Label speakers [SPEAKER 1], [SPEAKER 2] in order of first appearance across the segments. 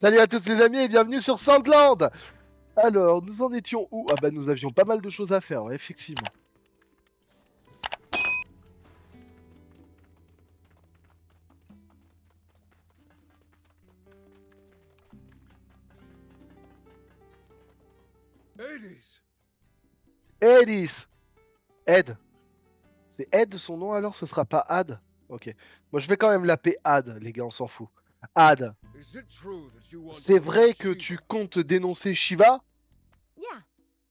[SPEAKER 1] Salut à tous les amis et bienvenue sur Sandland. Alors, nous en étions où? Ah bah nous avions pas mal de choses à faire, ouais, effectivement.
[SPEAKER 2] Hades!
[SPEAKER 1] Edis. Ed. C'est Ed son nom alors, ce sera pas Ad? Ok. Moi je vais quand même l'appeler Ad, les gars, on s'en fout. Ad,
[SPEAKER 2] Is it true that you want
[SPEAKER 1] c'est
[SPEAKER 2] to
[SPEAKER 1] vrai
[SPEAKER 2] meet
[SPEAKER 1] que tu
[SPEAKER 2] Shiva?
[SPEAKER 1] comptes dénoncer Shiva?
[SPEAKER 3] Yeah,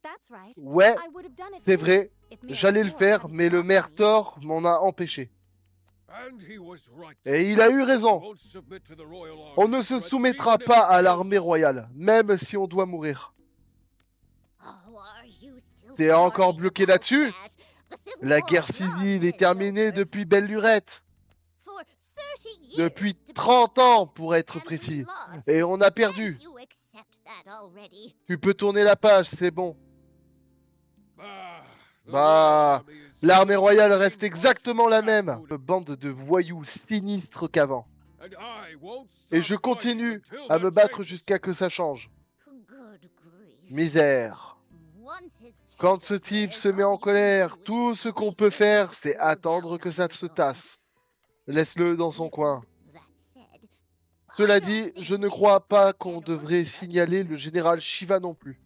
[SPEAKER 3] that's right.
[SPEAKER 1] Ouais,
[SPEAKER 3] I would have done it
[SPEAKER 1] c'est
[SPEAKER 3] too,
[SPEAKER 1] vrai.
[SPEAKER 3] if Mayor
[SPEAKER 1] J'allais le
[SPEAKER 3] Thor
[SPEAKER 1] faire,
[SPEAKER 3] hadn't
[SPEAKER 1] mais le
[SPEAKER 3] stopped
[SPEAKER 1] maire
[SPEAKER 3] me.
[SPEAKER 1] Thor m'en a empêché.
[SPEAKER 2] And he was right.
[SPEAKER 1] Et il a eu
[SPEAKER 2] We
[SPEAKER 1] raison.
[SPEAKER 2] won't submit to the royal
[SPEAKER 1] On
[SPEAKER 2] army
[SPEAKER 1] ne se
[SPEAKER 2] threats,
[SPEAKER 1] soumettra
[SPEAKER 2] even if
[SPEAKER 1] pas
[SPEAKER 2] it
[SPEAKER 1] à
[SPEAKER 2] kills
[SPEAKER 1] l'armée
[SPEAKER 2] us.
[SPEAKER 1] royale, même si on doit mourir.
[SPEAKER 4] Oh, are you still
[SPEAKER 1] T'es encore
[SPEAKER 4] pondering
[SPEAKER 1] bloqué
[SPEAKER 4] about
[SPEAKER 1] là-dessus?
[SPEAKER 4] that? The Civil
[SPEAKER 1] La
[SPEAKER 4] War
[SPEAKER 1] guerre
[SPEAKER 4] is
[SPEAKER 1] civile
[SPEAKER 4] long
[SPEAKER 1] est terminée
[SPEAKER 4] over.
[SPEAKER 1] depuis belle lurette.
[SPEAKER 4] For 30 years,
[SPEAKER 1] Depuis
[SPEAKER 4] to be
[SPEAKER 1] 30 ans,
[SPEAKER 4] precise,
[SPEAKER 1] pour être
[SPEAKER 4] and we
[SPEAKER 1] précis.
[SPEAKER 4] lost.
[SPEAKER 1] Et on a perdu.
[SPEAKER 4] Can't you accept that already?
[SPEAKER 1] Tu peux tourner la page, c'est bon.
[SPEAKER 2] The
[SPEAKER 1] Bah,
[SPEAKER 2] royal army is
[SPEAKER 1] l'armée
[SPEAKER 2] still the
[SPEAKER 1] royale
[SPEAKER 2] same
[SPEAKER 1] reste
[SPEAKER 2] bunch of
[SPEAKER 1] exactement la
[SPEAKER 2] crap
[SPEAKER 1] même.
[SPEAKER 2] goons,
[SPEAKER 1] Une bande de voyous sinistres qu'avant.
[SPEAKER 2] and I won't
[SPEAKER 1] Et
[SPEAKER 2] stop
[SPEAKER 1] je continue
[SPEAKER 2] fighting until
[SPEAKER 1] à
[SPEAKER 2] that
[SPEAKER 1] me battre
[SPEAKER 2] changes.
[SPEAKER 1] jusqu'à que ça change.
[SPEAKER 4] Good grief.
[SPEAKER 1] Misère.
[SPEAKER 4] Once his
[SPEAKER 1] Quand ce
[SPEAKER 4] temper
[SPEAKER 1] type
[SPEAKER 4] flares,
[SPEAKER 1] se met
[SPEAKER 4] all
[SPEAKER 1] en
[SPEAKER 4] you can
[SPEAKER 1] colère,
[SPEAKER 4] do is
[SPEAKER 1] tout ce qu'on
[SPEAKER 4] wait
[SPEAKER 1] peut
[SPEAKER 4] for
[SPEAKER 1] faire,
[SPEAKER 4] him
[SPEAKER 1] c'est
[SPEAKER 4] to cool
[SPEAKER 1] attendre
[SPEAKER 4] down
[SPEAKER 1] que
[SPEAKER 4] on
[SPEAKER 1] ça
[SPEAKER 4] his
[SPEAKER 1] se
[SPEAKER 4] own.
[SPEAKER 1] tasse. Laisse-le dans son coin.
[SPEAKER 4] That said,
[SPEAKER 1] Cela
[SPEAKER 4] I don't
[SPEAKER 1] dit,
[SPEAKER 4] think
[SPEAKER 1] je
[SPEAKER 4] we
[SPEAKER 1] ne
[SPEAKER 4] should
[SPEAKER 1] crois pas
[SPEAKER 4] put
[SPEAKER 1] qu'on
[SPEAKER 4] General
[SPEAKER 1] devrait
[SPEAKER 4] Shiva
[SPEAKER 1] signaler
[SPEAKER 4] down.
[SPEAKER 1] le général Shiva non plus.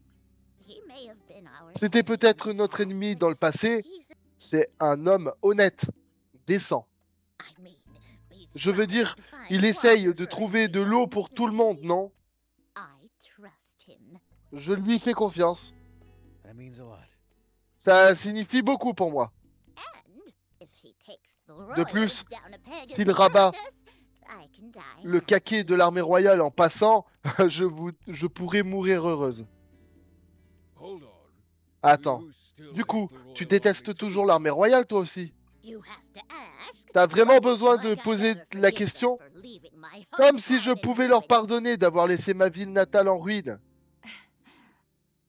[SPEAKER 4] He may have been our
[SPEAKER 1] C'était
[SPEAKER 4] enemy in
[SPEAKER 1] peut-être
[SPEAKER 4] the
[SPEAKER 1] notre
[SPEAKER 4] past,
[SPEAKER 1] ennemi
[SPEAKER 4] but
[SPEAKER 1] dans le passé.
[SPEAKER 4] he's
[SPEAKER 1] C'est un homme honnête, décent.
[SPEAKER 4] I mean, he's
[SPEAKER 1] Je veux
[SPEAKER 4] trying
[SPEAKER 1] dire,
[SPEAKER 4] to find
[SPEAKER 1] il essaye
[SPEAKER 4] water
[SPEAKER 1] de
[SPEAKER 4] for
[SPEAKER 1] trouver de l'eau
[SPEAKER 4] everyone,
[SPEAKER 1] pour
[SPEAKER 4] isn't
[SPEAKER 1] tout le
[SPEAKER 4] he?
[SPEAKER 1] monde, non?
[SPEAKER 4] I trust him.
[SPEAKER 1] Je lui fais confiance.
[SPEAKER 5] That means a lot.
[SPEAKER 1] Ça signifie beaucoup pour moi.
[SPEAKER 4] And if he takes the
[SPEAKER 1] De
[SPEAKER 4] royals
[SPEAKER 1] plus,
[SPEAKER 4] down a peg in
[SPEAKER 1] s'il
[SPEAKER 4] the
[SPEAKER 1] rabat
[SPEAKER 4] process, I can die
[SPEAKER 1] le
[SPEAKER 4] happy.
[SPEAKER 1] caquet de l'armée royale en passant, je pourrais mourir heureuse.
[SPEAKER 2] Hold on.
[SPEAKER 1] Attends.
[SPEAKER 2] You still
[SPEAKER 1] Du
[SPEAKER 2] hate
[SPEAKER 1] coup,
[SPEAKER 2] the
[SPEAKER 1] tu
[SPEAKER 2] royal
[SPEAKER 1] détestes
[SPEAKER 2] army too,
[SPEAKER 1] toujours
[SPEAKER 2] then?
[SPEAKER 1] l'armée royale, toi aussi?
[SPEAKER 4] You have to ask.
[SPEAKER 1] T'as vraiment besoin de
[SPEAKER 4] Like I
[SPEAKER 1] poser
[SPEAKER 4] ever
[SPEAKER 1] la
[SPEAKER 4] forgive them
[SPEAKER 1] question?
[SPEAKER 4] for leaving my
[SPEAKER 1] Comme si je
[SPEAKER 4] hometown in
[SPEAKER 1] pouvais leur
[SPEAKER 4] ruins.
[SPEAKER 1] pardonner d'avoir laissé ma ville natale en ruine.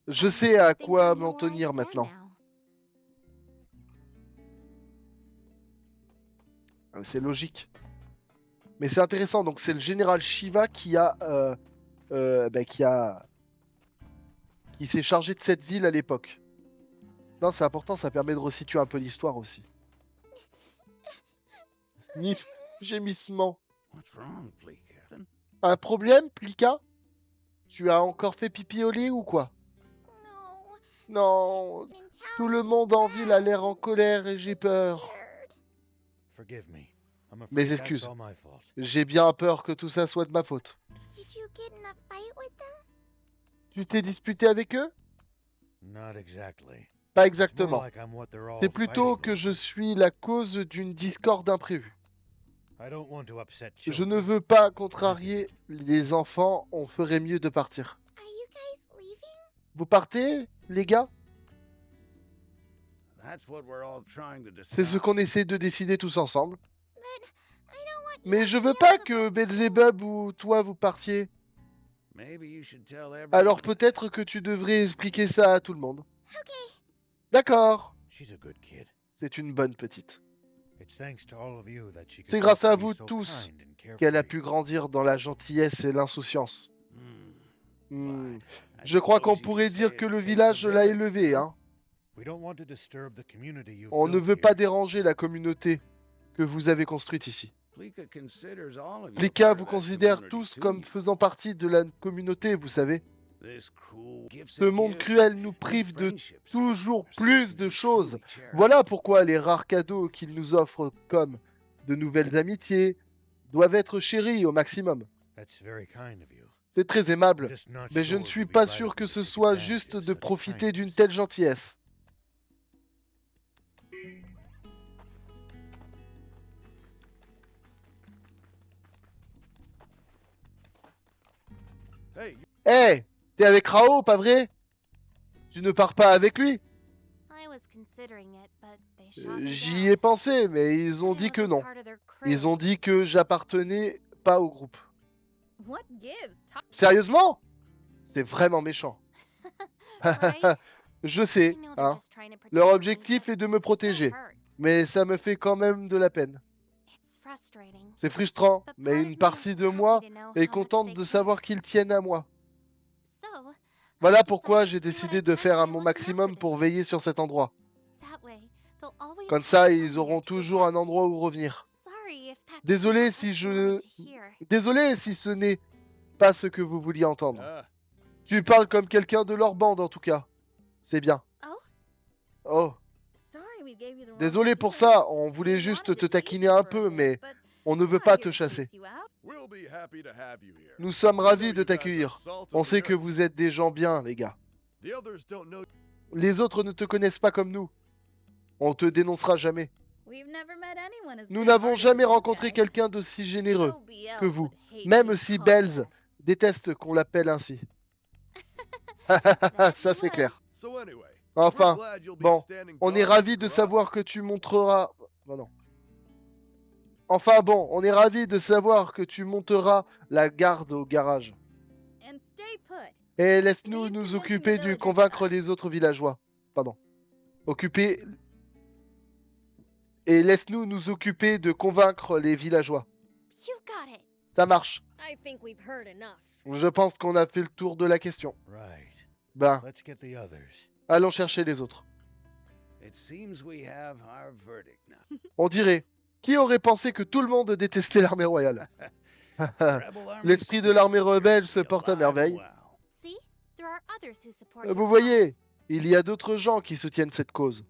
[SPEAKER 1] Je sais à
[SPEAKER 3] Think
[SPEAKER 1] quoi
[SPEAKER 3] I know
[SPEAKER 1] m'en
[SPEAKER 3] where I
[SPEAKER 1] tenir
[SPEAKER 3] stand
[SPEAKER 1] maintenant.
[SPEAKER 3] now.
[SPEAKER 1] C'est logique. Mais c'est intéressant, donc c'est le général Shiva qui a... qui s'est chargé de cette ville à l'époque. Non, c'est important, ça permet de resituer un peu l'histoire aussi. Sniff, gémissement.
[SPEAKER 5] What's wrong, Pleeka?
[SPEAKER 1] Un problème, Plika? Tu as encore fait pipi au lit ou quoi?
[SPEAKER 4] No,
[SPEAKER 1] Non,
[SPEAKER 4] it's in
[SPEAKER 1] tout
[SPEAKER 4] town
[SPEAKER 1] le
[SPEAKER 4] since
[SPEAKER 1] monde en ville a l'air en
[SPEAKER 4] then.
[SPEAKER 1] colère et j'ai peur.
[SPEAKER 4] Scared.
[SPEAKER 5] Forgive me. I'm
[SPEAKER 1] Mes
[SPEAKER 5] afraid that's
[SPEAKER 1] excuses.
[SPEAKER 5] all my fault.
[SPEAKER 1] J'ai bien peur que tout ça soit de ma faute.
[SPEAKER 4] Did you get in a fight with them?
[SPEAKER 1] Tu t'es disputé avec eux?
[SPEAKER 5] Not exactly.
[SPEAKER 1] Pas
[SPEAKER 5] It's more
[SPEAKER 1] exactement.
[SPEAKER 5] like I'm what they're all
[SPEAKER 1] C'est plutôt
[SPEAKER 5] fighting
[SPEAKER 1] que je
[SPEAKER 5] over.
[SPEAKER 1] suis la cause d'une discorde imprévue.
[SPEAKER 5] I don't want to upset
[SPEAKER 1] Je
[SPEAKER 5] children.
[SPEAKER 1] ne veux pas contrarier les enfants, on ferait mieux de partir.
[SPEAKER 4] Are you guys leaving?
[SPEAKER 1] Vous partez, les gars?
[SPEAKER 5] That's what we're all trying to
[SPEAKER 1] C'est ce
[SPEAKER 5] decide.
[SPEAKER 1] qu'on essaie de décider tous ensemble.
[SPEAKER 4] But I don't want
[SPEAKER 1] Mais
[SPEAKER 4] you
[SPEAKER 1] je
[SPEAKER 4] and
[SPEAKER 1] veux pas
[SPEAKER 4] Beelzebub
[SPEAKER 1] que
[SPEAKER 4] to
[SPEAKER 1] Belzebub
[SPEAKER 4] go.
[SPEAKER 1] ou toi vous partiez.
[SPEAKER 5] Maybe you should tell everyone.
[SPEAKER 1] Alors peut-être que tu devrais expliquer ça à tout le monde.
[SPEAKER 4] Okay.
[SPEAKER 1] D'accord.
[SPEAKER 5] She's a good kid.
[SPEAKER 1] C'est une bonne petite.
[SPEAKER 5] It's thanks to all of you that she
[SPEAKER 1] C'est
[SPEAKER 5] could
[SPEAKER 1] grâce
[SPEAKER 5] grow
[SPEAKER 1] à
[SPEAKER 5] to be
[SPEAKER 1] vous
[SPEAKER 5] so
[SPEAKER 1] tous
[SPEAKER 5] kind and
[SPEAKER 1] qu'elle a
[SPEAKER 5] carefree.
[SPEAKER 1] pu grandir dans la gentillesse et l'insouciance.
[SPEAKER 5] Hmm.
[SPEAKER 1] Hmm.
[SPEAKER 5] I
[SPEAKER 1] Je crois
[SPEAKER 5] suppose
[SPEAKER 1] qu'on
[SPEAKER 5] you could
[SPEAKER 1] pourrait
[SPEAKER 5] say
[SPEAKER 1] dire
[SPEAKER 5] it
[SPEAKER 1] que le
[SPEAKER 5] takes a
[SPEAKER 1] village l'a
[SPEAKER 5] village,
[SPEAKER 1] élevé,
[SPEAKER 5] huh?
[SPEAKER 1] hein.
[SPEAKER 5] We don't want to disturb the community you've
[SPEAKER 1] On ne
[SPEAKER 5] built
[SPEAKER 1] veut pas
[SPEAKER 5] here.
[SPEAKER 1] déranger la communauté que vous avez construite ici.
[SPEAKER 5] Pleeka considers all of you
[SPEAKER 1] Plika
[SPEAKER 5] part
[SPEAKER 1] vous
[SPEAKER 5] of that
[SPEAKER 1] considère
[SPEAKER 5] community
[SPEAKER 1] tous
[SPEAKER 5] too,
[SPEAKER 1] comme
[SPEAKER 5] you
[SPEAKER 1] faisant
[SPEAKER 5] see.
[SPEAKER 1] partie de la communauté, vous savez.
[SPEAKER 5] This cruel gifts
[SPEAKER 1] Ce
[SPEAKER 5] and
[SPEAKER 1] monde
[SPEAKER 5] gifts
[SPEAKER 1] cruel
[SPEAKER 5] and
[SPEAKER 1] nous
[SPEAKER 5] the
[SPEAKER 1] prive de
[SPEAKER 5] friendships
[SPEAKER 1] toujours
[SPEAKER 5] are
[SPEAKER 1] plus
[SPEAKER 5] something
[SPEAKER 1] de
[SPEAKER 5] to
[SPEAKER 1] choses.
[SPEAKER 5] truly cherish.
[SPEAKER 1] Voilà pourquoi les rares cadeaux qu'il nous offre, comme de nouvelles amitiés, doivent être chéris au maximum.
[SPEAKER 5] That's very kind of you.
[SPEAKER 1] C'est très
[SPEAKER 5] I'm
[SPEAKER 1] aimable,
[SPEAKER 5] just not
[SPEAKER 1] mais je
[SPEAKER 5] sure
[SPEAKER 1] ne
[SPEAKER 5] it
[SPEAKER 1] suis
[SPEAKER 5] would be
[SPEAKER 1] pas
[SPEAKER 5] right
[SPEAKER 1] sûr
[SPEAKER 5] of
[SPEAKER 1] que
[SPEAKER 5] you to
[SPEAKER 1] ce
[SPEAKER 5] take
[SPEAKER 1] soit
[SPEAKER 5] advantage
[SPEAKER 1] juste
[SPEAKER 5] of
[SPEAKER 1] de
[SPEAKER 5] such
[SPEAKER 1] profiter d'une
[SPEAKER 5] kindness.
[SPEAKER 1] telle gentillesse.
[SPEAKER 5] Hey,
[SPEAKER 1] Hé, t'es avec Rao, pas vrai? Tu ne pars pas avec lui?
[SPEAKER 3] I was considering it, but they shot me
[SPEAKER 1] J'y
[SPEAKER 3] down.
[SPEAKER 1] ai pensé, mais ils
[SPEAKER 3] Said
[SPEAKER 1] ont
[SPEAKER 3] I
[SPEAKER 1] dit que
[SPEAKER 3] wasn't
[SPEAKER 1] non.
[SPEAKER 3] part of their
[SPEAKER 1] Ils
[SPEAKER 3] crew.
[SPEAKER 1] ont dit que j'appartenais pas au groupe.
[SPEAKER 3] What gives?
[SPEAKER 1] Sérieusement? C'est vraiment méchant.
[SPEAKER 3] Right?
[SPEAKER 1] Je
[SPEAKER 3] I
[SPEAKER 1] sais,
[SPEAKER 3] know they're
[SPEAKER 1] hein.
[SPEAKER 3] just trying to
[SPEAKER 1] Leur
[SPEAKER 3] protect me,
[SPEAKER 1] objectif
[SPEAKER 3] but
[SPEAKER 1] est de me
[SPEAKER 3] it still
[SPEAKER 1] protéger.
[SPEAKER 3] hurts.
[SPEAKER 1] Mais ça me fait quand même de la peine.
[SPEAKER 3] It's frustrating.
[SPEAKER 1] C'est frustrant,
[SPEAKER 3] But
[SPEAKER 1] mais
[SPEAKER 3] part of
[SPEAKER 1] une
[SPEAKER 3] me
[SPEAKER 1] partie
[SPEAKER 3] is
[SPEAKER 1] de
[SPEAKER 3] happy
[SPEAKER 1] moi
[SPEAKER 3] to know
[SPEAKER 1] est
[SPEAKER 3] how much
[SPEAKER 1] contente
[SPEAKER 3] they
[SPEAKER 1] de
[SPEAKER 3] care.
[SPEAKER 1] savoir qu'ils tiennent à moi.
[SPEAKER 3] So,
[SPEAKER 1] Voilà
[SPEAKER 3] I've
[SPEAKER 1] pourquoi
[SPEAKER 3] decided
[SPEAKER 1] j'ai
[SPEAKER 3] to do what
[SPEAKER 1] décidé
[SPEAKER 3] I
[SPEAKER 1] de
[SPEAKER 3] can
[SPEAKER 1] faire
[SPEAKER 3] by
[SPEAKER 1] mon
[SPEAKER 3] looking
[SPEAKER 1] maximum
[SPEAKER 3] after
[SPEAKER 1] pour
[SPEAKER 3] this
[SPEAKER 1] veiller
[SPEAKER 3] place.
[SPEAKER 1] sur cet endroit.
[SPEAKER 3] That way, they'll always
[SPEAKER 1] Comme
[SPEAKER 3] have
[SPEAKER 1] ça, ils
[SPEAKER 3] somewhere
[SPEAKER 1] auront
[SPEAKER 3] to go
[SPEAKER 1] toujours un
[SPEAKER 3] back.
[SPEAKER 1] endroit où revenir.
[SPEAKER 3] Sorry if that's
[SPEAKER 1] Désolé
[SPEAKER 3] not
[SPEAKER 1] si
[SPEAKER 3] what
[SPEAKER 1] je...
[SPEAKER 3] you wanted to hear.
[SPEAKER 1] Désolé si ce n'est pas ce que vous vouliez entendre.
[SPEAKER 5] Ah,
[SPEAKER 1] Tu parles comme quelqu'un de leur bande en tout cas. C'est bien.
[SPEAKER 4] Oh?
[SPEAKER 1] Oh,
[SPEAKER 4] Sorry we gave you the wrong
[SPEAKER 1] désolé pour
[SPEAKER 4] idea.
[SPEAKER 1] ça, on
[SPEAKER 4] We
[SPEAKER 1] voulait juste
[SPEAKER 4] wanted
[SPEAKER 1] te
[SPEAKER 4] to tease
[SPEAKER 1] taquiner
[SPEAKER 4] you
[SPEAKER 1] un
[SPEAKER 4] for a
[SPEAKER 1] peu,
[SPEAKER 4] bit,
[SPEAKER 1] mais
[SPEAKER 4] but
[SPEAKER 1] on ne
[SPEAKER 4] we're
[SPEAKER 1] veut
[SPEAKER 4] not
[SPEAKER 1] pas
[SPEAKER 4] here
[SPEAKER 1] te
[SPEAKER 4] to
[SPEAKER 1] chasser.
[SPEAKER 4] chase you out.
[SPEAKER 2] We'll be happy to have you here.
[SPEAKER 1] Nous sommes
[SPEAKER 2] We know
[SPEAKER 1] ravis de
[SPEAKER 2] you guys are
[SPEAKER 1] t'accueillir.
[SPEAKER 2] salt
[SPEAKER 1] On
[SPEAKER 2] of the
[SPEAKER 1] sait que
[SPEAKER 2] earth.
[SPEAKER 1] vous êtes des gens bien, les gars.
[SPEAKER 2] The others don't know.
[SPEAKER 1] Les autres ne te connaissent pas comme nous. On te dénoncera jamais.
[SPEAKER 4] We've never met anyone as
[SPEAKER 1] Nous n'avons
[SPEAKER 4] good-hearted
[SPEAKER 1] jamais
[SPEAKER 4] as you
[SPEAKER 1] rencontré
[SPEAKER 4] guys.
[SPEAKER 1] quelqu'un d'aussi généreux
[SPEAKER 4] Nobody
[SPEAKER 1] que
[SPEAKER 4] else
[SPEAKER 1] vous,
[SPEAKER 4] would hate
[SPEAKER 1] même
[SPEAKER 4] being
[SPEAKER 1] si
[SPEAKER 4] called
[SPEAKER 1] Bells
[SPEAKER 4] that.
[SPEAKER 1] déteste qu'on l'appelle ainsi.
[SPEAKER 3] That
[SPEAKER 1] Ça
[SPEAKER 3] you
[SPEAKER 1] c'est
[SPEAKER 3] would.
[SPEAKER 1] clair.
[SPEAKER 2] So anyway,
[SPEAKER 1] Enfin,
[SPEAKER 2] we're glad you'll be
[SPEAKER 1] bon,
[SPEAKER 2] standing
[SPEAKER 1] on est
[SPEAKER 2] guard at
[SPEAKER 1] ravis
[SPEAKER 2] the
[SPEAKER 1] de
[SPEAKER 2] garage.
[SPEAKER 1] savoir que tu montreras... Non. Enfin bon, on est ravis de savoir que tu monteras la garde au garage.
[SPEAKER 4] And stay put.
[SPEAKER 1] Et laisse-nous
[SPEAKER 4] Leave
[SPEAKER 1] nous
[SPEAKER 4] convincing the
[SPEAKER 1] occuper du
[SPEAKER 4] villagers
[SPEAKER 1] convaincre
[SPEAKER 4] to us.
[SPEAKER 1] les autres villageois. Pardon. Occuper... Et laisse-nous nous occuper de convaincre les villageois.
[SPEAKER 3] You got it.
[SPEAKER 1] Ça marche.
[SPEAKER 6] I think we've heard enough.
[SPEAKER 1] Je pense qu'on a fait le tour de la question.
[SPEAKER 5] right.
[SPEAKER 1] Ben,
[SPEAKER 5] Let's get the others.
[SPEAKER 1] allons chercher les autres.
[SPEAKER 5] It seems we have our verdict now.
[SPEAKER 1] On dirait. Qui aurait pensé que tout le monde détestait l'armée royale?
[SPEAKER 5] Rebel army
[SPEAKER 1] L'esprit de l'armée
[SPEAKER 5] spirit
[SPEAKER 1] rebelle se
[SPEAKER 5] appears to be
[SPEAKER 1] porte à
[SPEAKER 5] alive and
[SPEAKER 1] merveille.
[SPEAKER 3] See? There are others who support
[SPEAKER 1] Vous
[SPEAKER 3] your
[SPEAKER 1] voyez,
[SPEAKER 3] cause.
[SPEAKER 1] il y a d'autres gens qui soutiennent cette cause.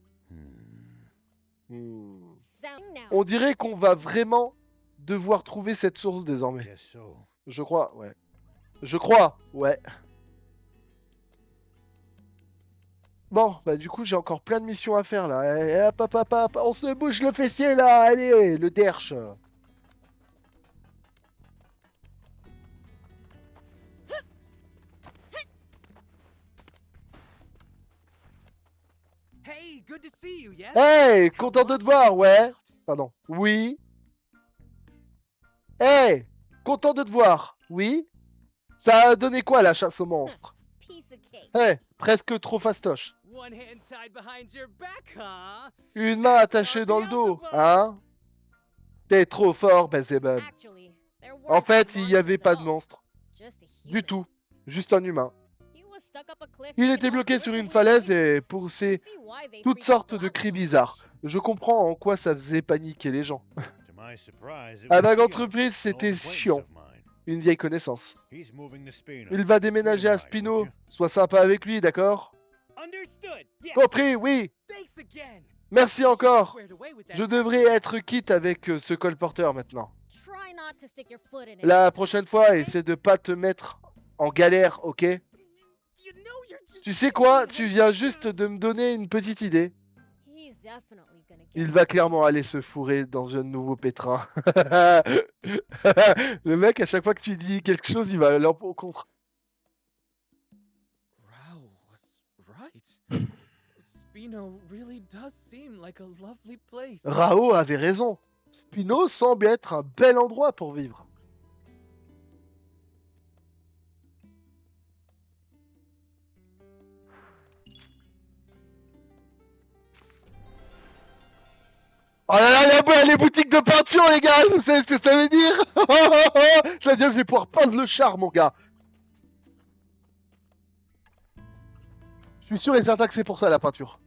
[SPEAKER 5] well.
[SPEAKER 6] Sound now.
[SPEAKER 1] On dirait qu'on va vraiment devoir trouver cette source désormais.
[SPEAKER 5] Guess so.
[SPEAKER 1] Je crois, ouais. Je crois, ouais. Bon, bah du coup j'ai encore plein de missions à faire là. Eh, hop, hop, hop, hop, on se bouge le fessier là, allez, le derche.
[SPEAKER 7] Hey, good to see you, yes?
[SPEAKER 1] Hey, content de te voir, ouais. Pardon. Oui. Hey, content de te voir. Oui. Ça a donné quoi la chasse aux monstres?
[SPEAKER 6] Piece of cake.
[SPEAKER 1] Hey, presque trop fastoche.
[SPEAKER 7] One hand tied behind your back, huh?
[SPEAKER 1] Une main attachée dans le dos, hein? T'es trop fort, Beelzebub.
[SPEAKER 6] Actually, there
[SPEAKER 1] En
[SPEAKER 6] weren't no
[SPEAKER 1] fait, il n'y avait
[SPEAKER 6] monsters
[SPEAKER 1] pas
[SPEAKER 6] at
[SPEAKER 1] de
[SPEAKER 6] all.
[SPEAKER 1] monstre.
[SPEAKER 6] Just a
[SPEAKER 1] Du
[SPEAKER 6] human.
[SPEAKER 1] tout. Juste un humain.
[SPEAKER 6] He was stuck up a cliff
[SPEAKER 1] Il
[SPEAKER 6] making
[SPEAKER 1] était
[SPEAKER 6] all
[SPEAKER 1] bloqué
[SPEAKER 6] sorts
[SPEAKER 1] sur
[SPEAKER 6] of
[SPEAKER 1] une
[SPEAKER 6] weird
[SPEAKER 1] falaise et
[SPEAKER 6] noises.
[SPEAKER 1] poussait
[SPEAKER 6] See why they
[SPEAKER 1] toutes
[SPEAKER 6] freak
[SPEAKER 1] sortes
[SPEAKER 6] people
[SPEAKER 1] de
[SPEAKER 6] out
[SPEAKER 1] cris
[SPEAKER 6] so
[SPEAKER 1] bizarres.
[SPEAKER 6] much.
[SPEAKER 1] Je comprends en quoi ça faisait paniquer les gens.
[SPEAKER 5] To my surprise, it
[SPEAKER 1] À
[SPEAKER 5] was
[SPEAKER 1] ma grande
[SPEAKER 5] Theo,
[SPEAKER 1] surprise,
[SPEAKER 5] an
[SPEAKER 1] c'était
[SPEAKER 5] old acquaintance
[SPEAKER 1] chiant.
[SPEAKER 5] of mine.
[SPEAKER 1] Une vieille connaissance.
[SPEAKER 5] He's moving to Spino.
[SPEAKER 1] Il va déménager à
[SPEAKER 5] Treat him right,
[SPEAKER 1] Spino.
[SPEAKER 5] would you?
[SPEAKER 1] Sois sympa avec lui, d'accord?
[SPEAKER 7] Understood. Yes.
[SPEAKER 1] Compris, oui.
[SPEAKER 7] Thanks again.
[SPEAKER 1] Merci
[SPEAKER 7] I should be
[SPEAKER 1] encore.
[SPEAKER 7] squared away with that
[SPEAKER 1] Je
[SPEAKER 7] pack.
[SPEAKER 1] devrais être quitte avec ce colporteur maintenant.
[SPEAKER 6] Try not to stick your foot in it
[SPEAKER 1] La
[SPEAKER 6] next time,
[SPEAKER 1] prochaine fois,
[SPEAKER 6] okay?
[SPEAKER 1] essaie de pas te mettre en galère, ok?
[SPEAKER 7] You know you're just
[SPEAKER 1] Tu sais quoi?
[SPEAKER 7] being
[SPEAKER 1] Tu viens
[SPEAKER 7] ridiculous.
[SPEAKER 1] juste de me donner une petite idée.
[SPEAKER 6] He's definitely gonna get
[SPEAKER 1] Il
[SPEAKER 6] it.
[SPEAKER 1] va clairement aller se fourrer dans un nouveau pétrin. Le mec, à chaque fois que tu dis quelque chose, il va aller au contre.
[SPEAKER 7] Rao was right. Spino really does seem like a lovely place.
[SPEAKER 1] Rao avait raison. Spino semble être un bel endroit pour vivre. Oh là là, les boutiques de peinture, les gars, vous savez ce que ça veut dire? Ça veut dire que je vais pouvoir peindre le char, mon gars. Je suis sûr et certain que c'est pour ça, la peinture.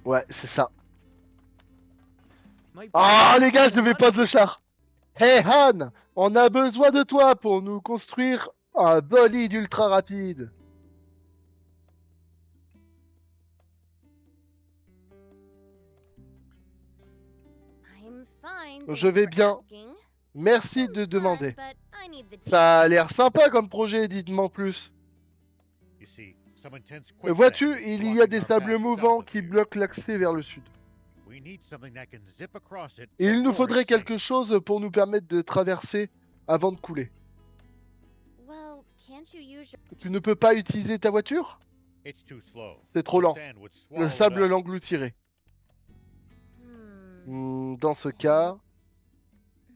[SPEAKER 1] Ouais, c'est ça.
[SPEAKER 7] My
[SPEAKER 1] Ah,
[SPEAKER 7] brother
[SPEAKER 1] les gars,
[SPEAKER 7] has
[SPEAKER 1] je vais
[SPEAKER 7] a
[SPEAKER 1] peindre le char. Hey Han, on a besoin de toi pour nous construire un bolide ultra rapide.
[SPEAKER 3] I'm fine.
[SPEAKER 1] Je
[SPEAKER 3] thanks
[SPEAKER 1] vais
[SPEAKER 3] for
[SPEAKER 1] bien.
[SPEAKER 3] asking.
[SPEAKER 1] Merci
[SPEAKER 3] Sounds
[SPEAKER 1] de
[SPEAKER 3] fun,
[SPEAKER 1] demander.
[SPEAKER 3] but I need the
[SPEAKER 1] Ça a
[SPEAKER 3] details.
[SPEAKER 1] l'air sympa comme projet, dites-moi en plus.
[SPEAKER 5] You see, some intense quicksand
[SPEAKER 1] Vois-tu,
[SPEAKER 5] is
[SPEAKER 1] il y a
[SPEAKER 5] blocking
[SPEAKER 1] des
[SPEAKER 5] our
[SPEAKER 1] sables
[SPEAKER 5] path
[SPEAKER 1] mouvants
[SPEAKER 5] south of
[SPEAKER 1] qui
[SPEAKER 5] here.
[SPEAKER 1] bloquent l'accès vers le sud.
[SPEAKER 5] We need something that can zip across it
[SPEAKER 1] Et il nous
[SPEAKER 5] before
[SPEAKER 1] faudrait
[SPEAKER 5] it
[SPEAKER 1] quelque
[SPEAKER 5] sinks.
[SPEAKER 1] chose pour nous permettre de traverser avant de couler.
[SPEAKER 3] Well, can't you use your...
[SPEAKER 1] Tu ne peux pas utiliser ta voiture?
[SPEAKER 5] It's too slow.
[SPEAKER 1] C'est trop
[SPEAKER 5] The
[SPEAKER 1] lent.
[SPEAKER 5] sand would swallow
[SPEAKER 1] Le
[SPEAKER 5] it
[SPEAKER 1] sable
[SPEAKER 5] up.
[SPEAKER 1] l'engloutirait.
[SPEAKER 3] Hmm.
[SPEAKER 1] Dans ce cas,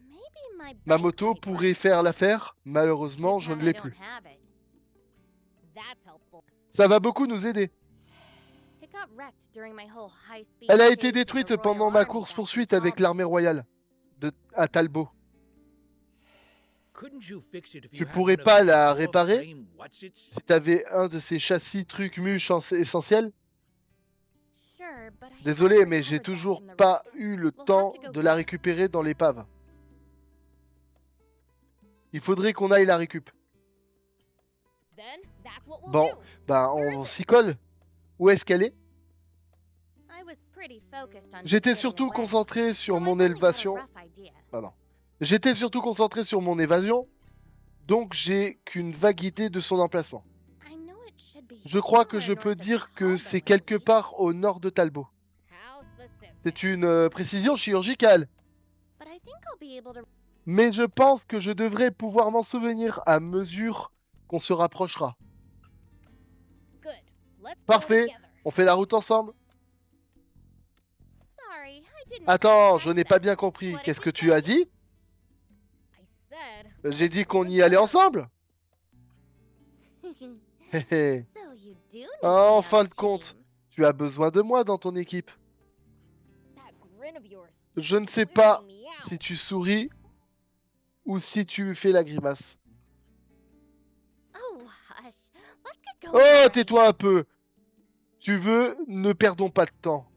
[SPEAKER 3] Maybe my
[SPEAKER 1] Ma
[SPEAKER 3] bike
[SPEAKER 1] moto
[SPEAKER 3] might
[SPEAKER 1] pourrait
[SPEAKER 3] work.
[SPEAKER 1] faire l'affaire. Malheureusement,
[SPEAKER 3] Too
[SPEAKER 1] je ne
[SPEAKER 3] bad I
[SPEAKER 1] l'ai
[SPEAKER 3] don't
[SPEAKER 1] plus.
[SPEAKER 3] have it.
[SPEAKER 6] That's helpful.
[SPEAKER 1] Ça va beaucoup nous aider.
[SPEAKER 3] It got wrecked during my whole high-speed
[SPEAKER 1] Elle a
[SPEAKER 3] chase
[SPEAKER 1] été
[SPEAKER 3] with the
[SPEAKER 1] détruite
[SPEAKER 3] Royal
[SPEAKER 1] pendant ma
[SPEAKER 3] Army back in
[SPEAKER 1] course-poursuite avec
[SPEAKER 3] Talbot.
[SPEAKER 1] l'armée royale à Talbot.
[SPEAKER 5] Couldn't you fix it if
[SPEAKER 1] Tu
[SPEAKER 5] you had
[SPEAKER 1] pourrais
[SPEAKER 5] one of
[SPEAKER 1] pas
[SPEAKER 5] those
[SPEAKER 1] la
[SPEAKER 5] core
[SPEAKER 1] réparer
[SPEAKER 5] frame whatsits?
[SPEAKER 1] si t'avais un de ces châssis trucs muches essentiels?
[SPEAKER 3] Sure, but I
[SPEAKER 1] Désolé,
[SPEAKER 3] haven't
[SPEAKER 1] mais j'ai
[SPEAKER 3] recovered that
[SPEAKER 1] toujours
[SPEAKER 3] from the
[SPEAKER 1] pas
[SPEAKER 3] wreck.
[SPEAKER 1] eu le
[SPEAKER 3] We'll have
[SPEAKER 1] temps
[SPEAKER 3] to go
[SPEAKER 1] de la
[SPEAKER 3] get it.
[SPEAKER 1] récupérer dans l'épave. Il faudrait qu'on aille la récup.
[SPEAKER 6] Then that's what we'll
[SPEAKER 1] Bon,
[SPEAKER 6] do.
[SPEAKER 1] bah
[SPEAKER 6] Where
[SPEAKER 1] on
[SPEAKER 6] is it?
[SPEAKER 1] s'y colle. Où est-ce qu'elle est?
[SPEAKER 3] I was pretty focused on just
[SPEAKER 1] J'étais
[SPEAKER 3] getting
[SPEAKER 1] surtout
[SPEAKER 3] away,
[SPEAKER 1] concentré sur
[SPEAKER 3] so
[SPEAKER 1] mon
[SPEAKER 3] I've only got a
[SPEAKER 1] élévation.
[SPEAKER 3] rough idea.
[SPEAKER 1] Pardon. J'étais surtout concentré sur mon évasion, donc j'ai qu'une vague idée de son emplacement.
[SPEAKER 3] I know it should be
[SPEAKER 1] Je crois que
[SPEAKER 3] somewhere
[SPEAKER 1] je peux
[SPEAKER 3] north of
[SPEAKER 1] dire que
[SPEAKER 3] Talbot,
[SPEAKER 1] c'est
[SPEAKER 3] at
[SPEAKER 1] quelque
[SPEAKER 3] least.
[SPEAKER 1] part au nord de Talbot.
[SPEAKER 6] How specific?
[SPEAKER 1] C'est une précision chirurgicale,
[SPEAKER 3] But I think I'll be able to.
[SPEAKER 1] mais je pense que je devrais pouvoir m'en souvenir à mesure qu'on se rapprochera.
[SPEAKER 6] Good. Let's go
[SPEAKER 1] Parfait.
[SPEAKER 6] together.
[SPEAKER 1] On fait la route ensemble?
[SPEAKER 3] Sorry, I didn't
[SPEAKER 1] Attends,
[SPEAKER 3] quite
[SPEAKER 1] je
[SPEAKER 3] catch
[SPEAKER 1] n'ai pas
[SPEAKER 3] that.
[SPEAKER 1] bien compris.
[SPEAKER 3] What did
[SPEAKER 1] Qu'est-ce
[SPEAKER 3] you
[SPEAKER 1] que tu as
[SPEAKER 3] say?
[SPEAKER 1] dit?
[SPEAKER 6] I said.
[SPEAKER 1] J'ai
[SPEAKER 6] let's
[SPEAKER 1] dit
[SPEAKER 6] go
[SPEAKER 1] qu'on y allait
[SPEAKER 6] together.
[SPEAKER 1] ensemble. Hé hé.
[SPEAKER 3] So you do need
[SPEAKER 1] Ah,
[SPEAKER 3] me
[SPEAKER 1] en
[SPEAKER 3] on
[SPEAKER 1] fin
[SPEAKER 3] the
[SPEAKER 1] de compte,
[SPEAKER 3] team.
[SPEAKER 1] tu as besoin de moi dans ton équipe.
[SPEAKER 6] That grin of yours.
[SPEAKER 1] Je ne sais
[SPEAKER 6] weirding
[SPEAKER 1] pas
[SPEAKER 6] me out.
[SPEAKER 1] si tu souris ou si tu fais la grimace.
[SPEAKER 3] Oh, hush. Let's get going.
[SPEAKER 1] Oh,
[SPEAKER 3] already.
[SPEAKER 1] tais-toi un peu. Tu veux, ne perdons pas de temps.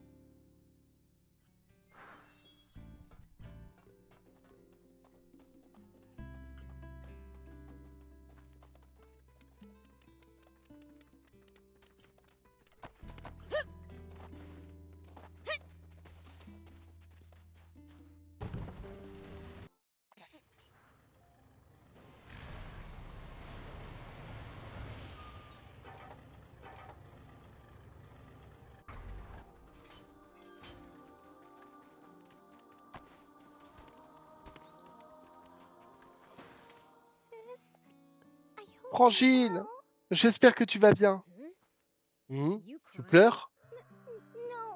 [SPEAKER 3] Sis, I hope you're
[SPEAKER 1] Frangine,
[SPEAKER 3] well.
[SPEAKER 1] j'espère que tu vas bien.
[SPEAKER 6] Hmm?
[SPEAKER 1] Hmm,
[SPEAKER 6] You
[SPEAKER 1] tu
[SPEAKER 6] crying?
[SPEAKER 1] pleures?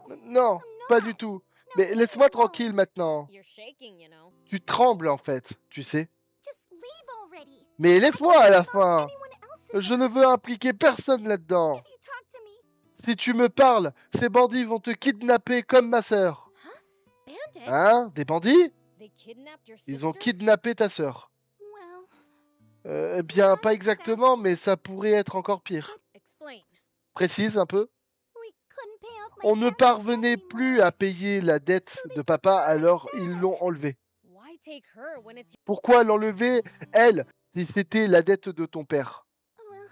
[SPEAKER 3] No,
[SPEAKER 1] Non,
[SPEAKER 3] I'm
[SPEAKER 1] pas
[SPEAKER 3] not.
[SPEAKER 1] du tout.
[SPEAKER 3] No,
[SPEAKER 1] Mais
[SPEAKER 3] leave me
[SPEAKER 1] laisse-moi
[SPEAKER 3] alone.
[SPEAKER 1] tranquille maintenant.
[SPEAKER 6] You're shaking, you know.
[SPEAKER 1] Tu trembles en fait, tu sais.
[SPEAKER 3] Just leave already.
[SPEAKER 1] Mais
[SPEAKER 3] I
[SPEAKER 1] laisse-moi
[SPEAKER 3] can't
[SPEAKER 1] à la
[SPEAKER 3] involve
[SPEAKER 1] fin.
[SPEAKER 3] anyone else in
[SPEAKER 1] Je ne
[SPEAKER 3] this.
[SPEAKER 1] veux impliquer personne là-dedans.
[SPEAKER 3] If you talk to me,
[SPEAKER 1] Si tu me parles, ces bandits vont te kidnapper comme ma sœur.
[SPEAKER 3] bandits.
[SPEAKER 1] Hein? Des bandits?
[SPEAKER 6] They kidnapped your
[SPEAKER 1] Ils ont
[SPEAKER 6] sister?
[SPEAKER 1] kidnappé ta sœur.
[SPEAKER 3] Well,
[SPEAKER 1] Eh bien,
[SPEAKER 3] not
[SPEAKER 1] pas exactement,
[SPEAKER 3] exactly.
[SPEAKER 1] mais ça pourrait être encore pire.
[SPEAKER 6] Explain.
[SPEAKER 1] Précise un peu.
[SPEAKER 3] We couldn't pay off my
[SPEAKER 1] On ne
[SPEAKER 3] dad's debt
[SPEAKER 1] parvenait
[SPEAKER 3] anymore.
[SPEAKER 1] plus à payer la dette
[SPEAKER 3] So they
[SPEAKER 1] de
[SPEAKER 3] took
[SPEAKER 1] papa,
[SPEAKER 3] her
[SPEAKER 1] alors
[SPEAKER 3] instead.
[SPEAKER 1] ils l'ont enlevée.
[SPEAKER 6] Why take her when it's
[SPEAKER 1] Pourquoi l'enlever, elle, si c'était la dette de ton père?
[SPEAKER 3] Well,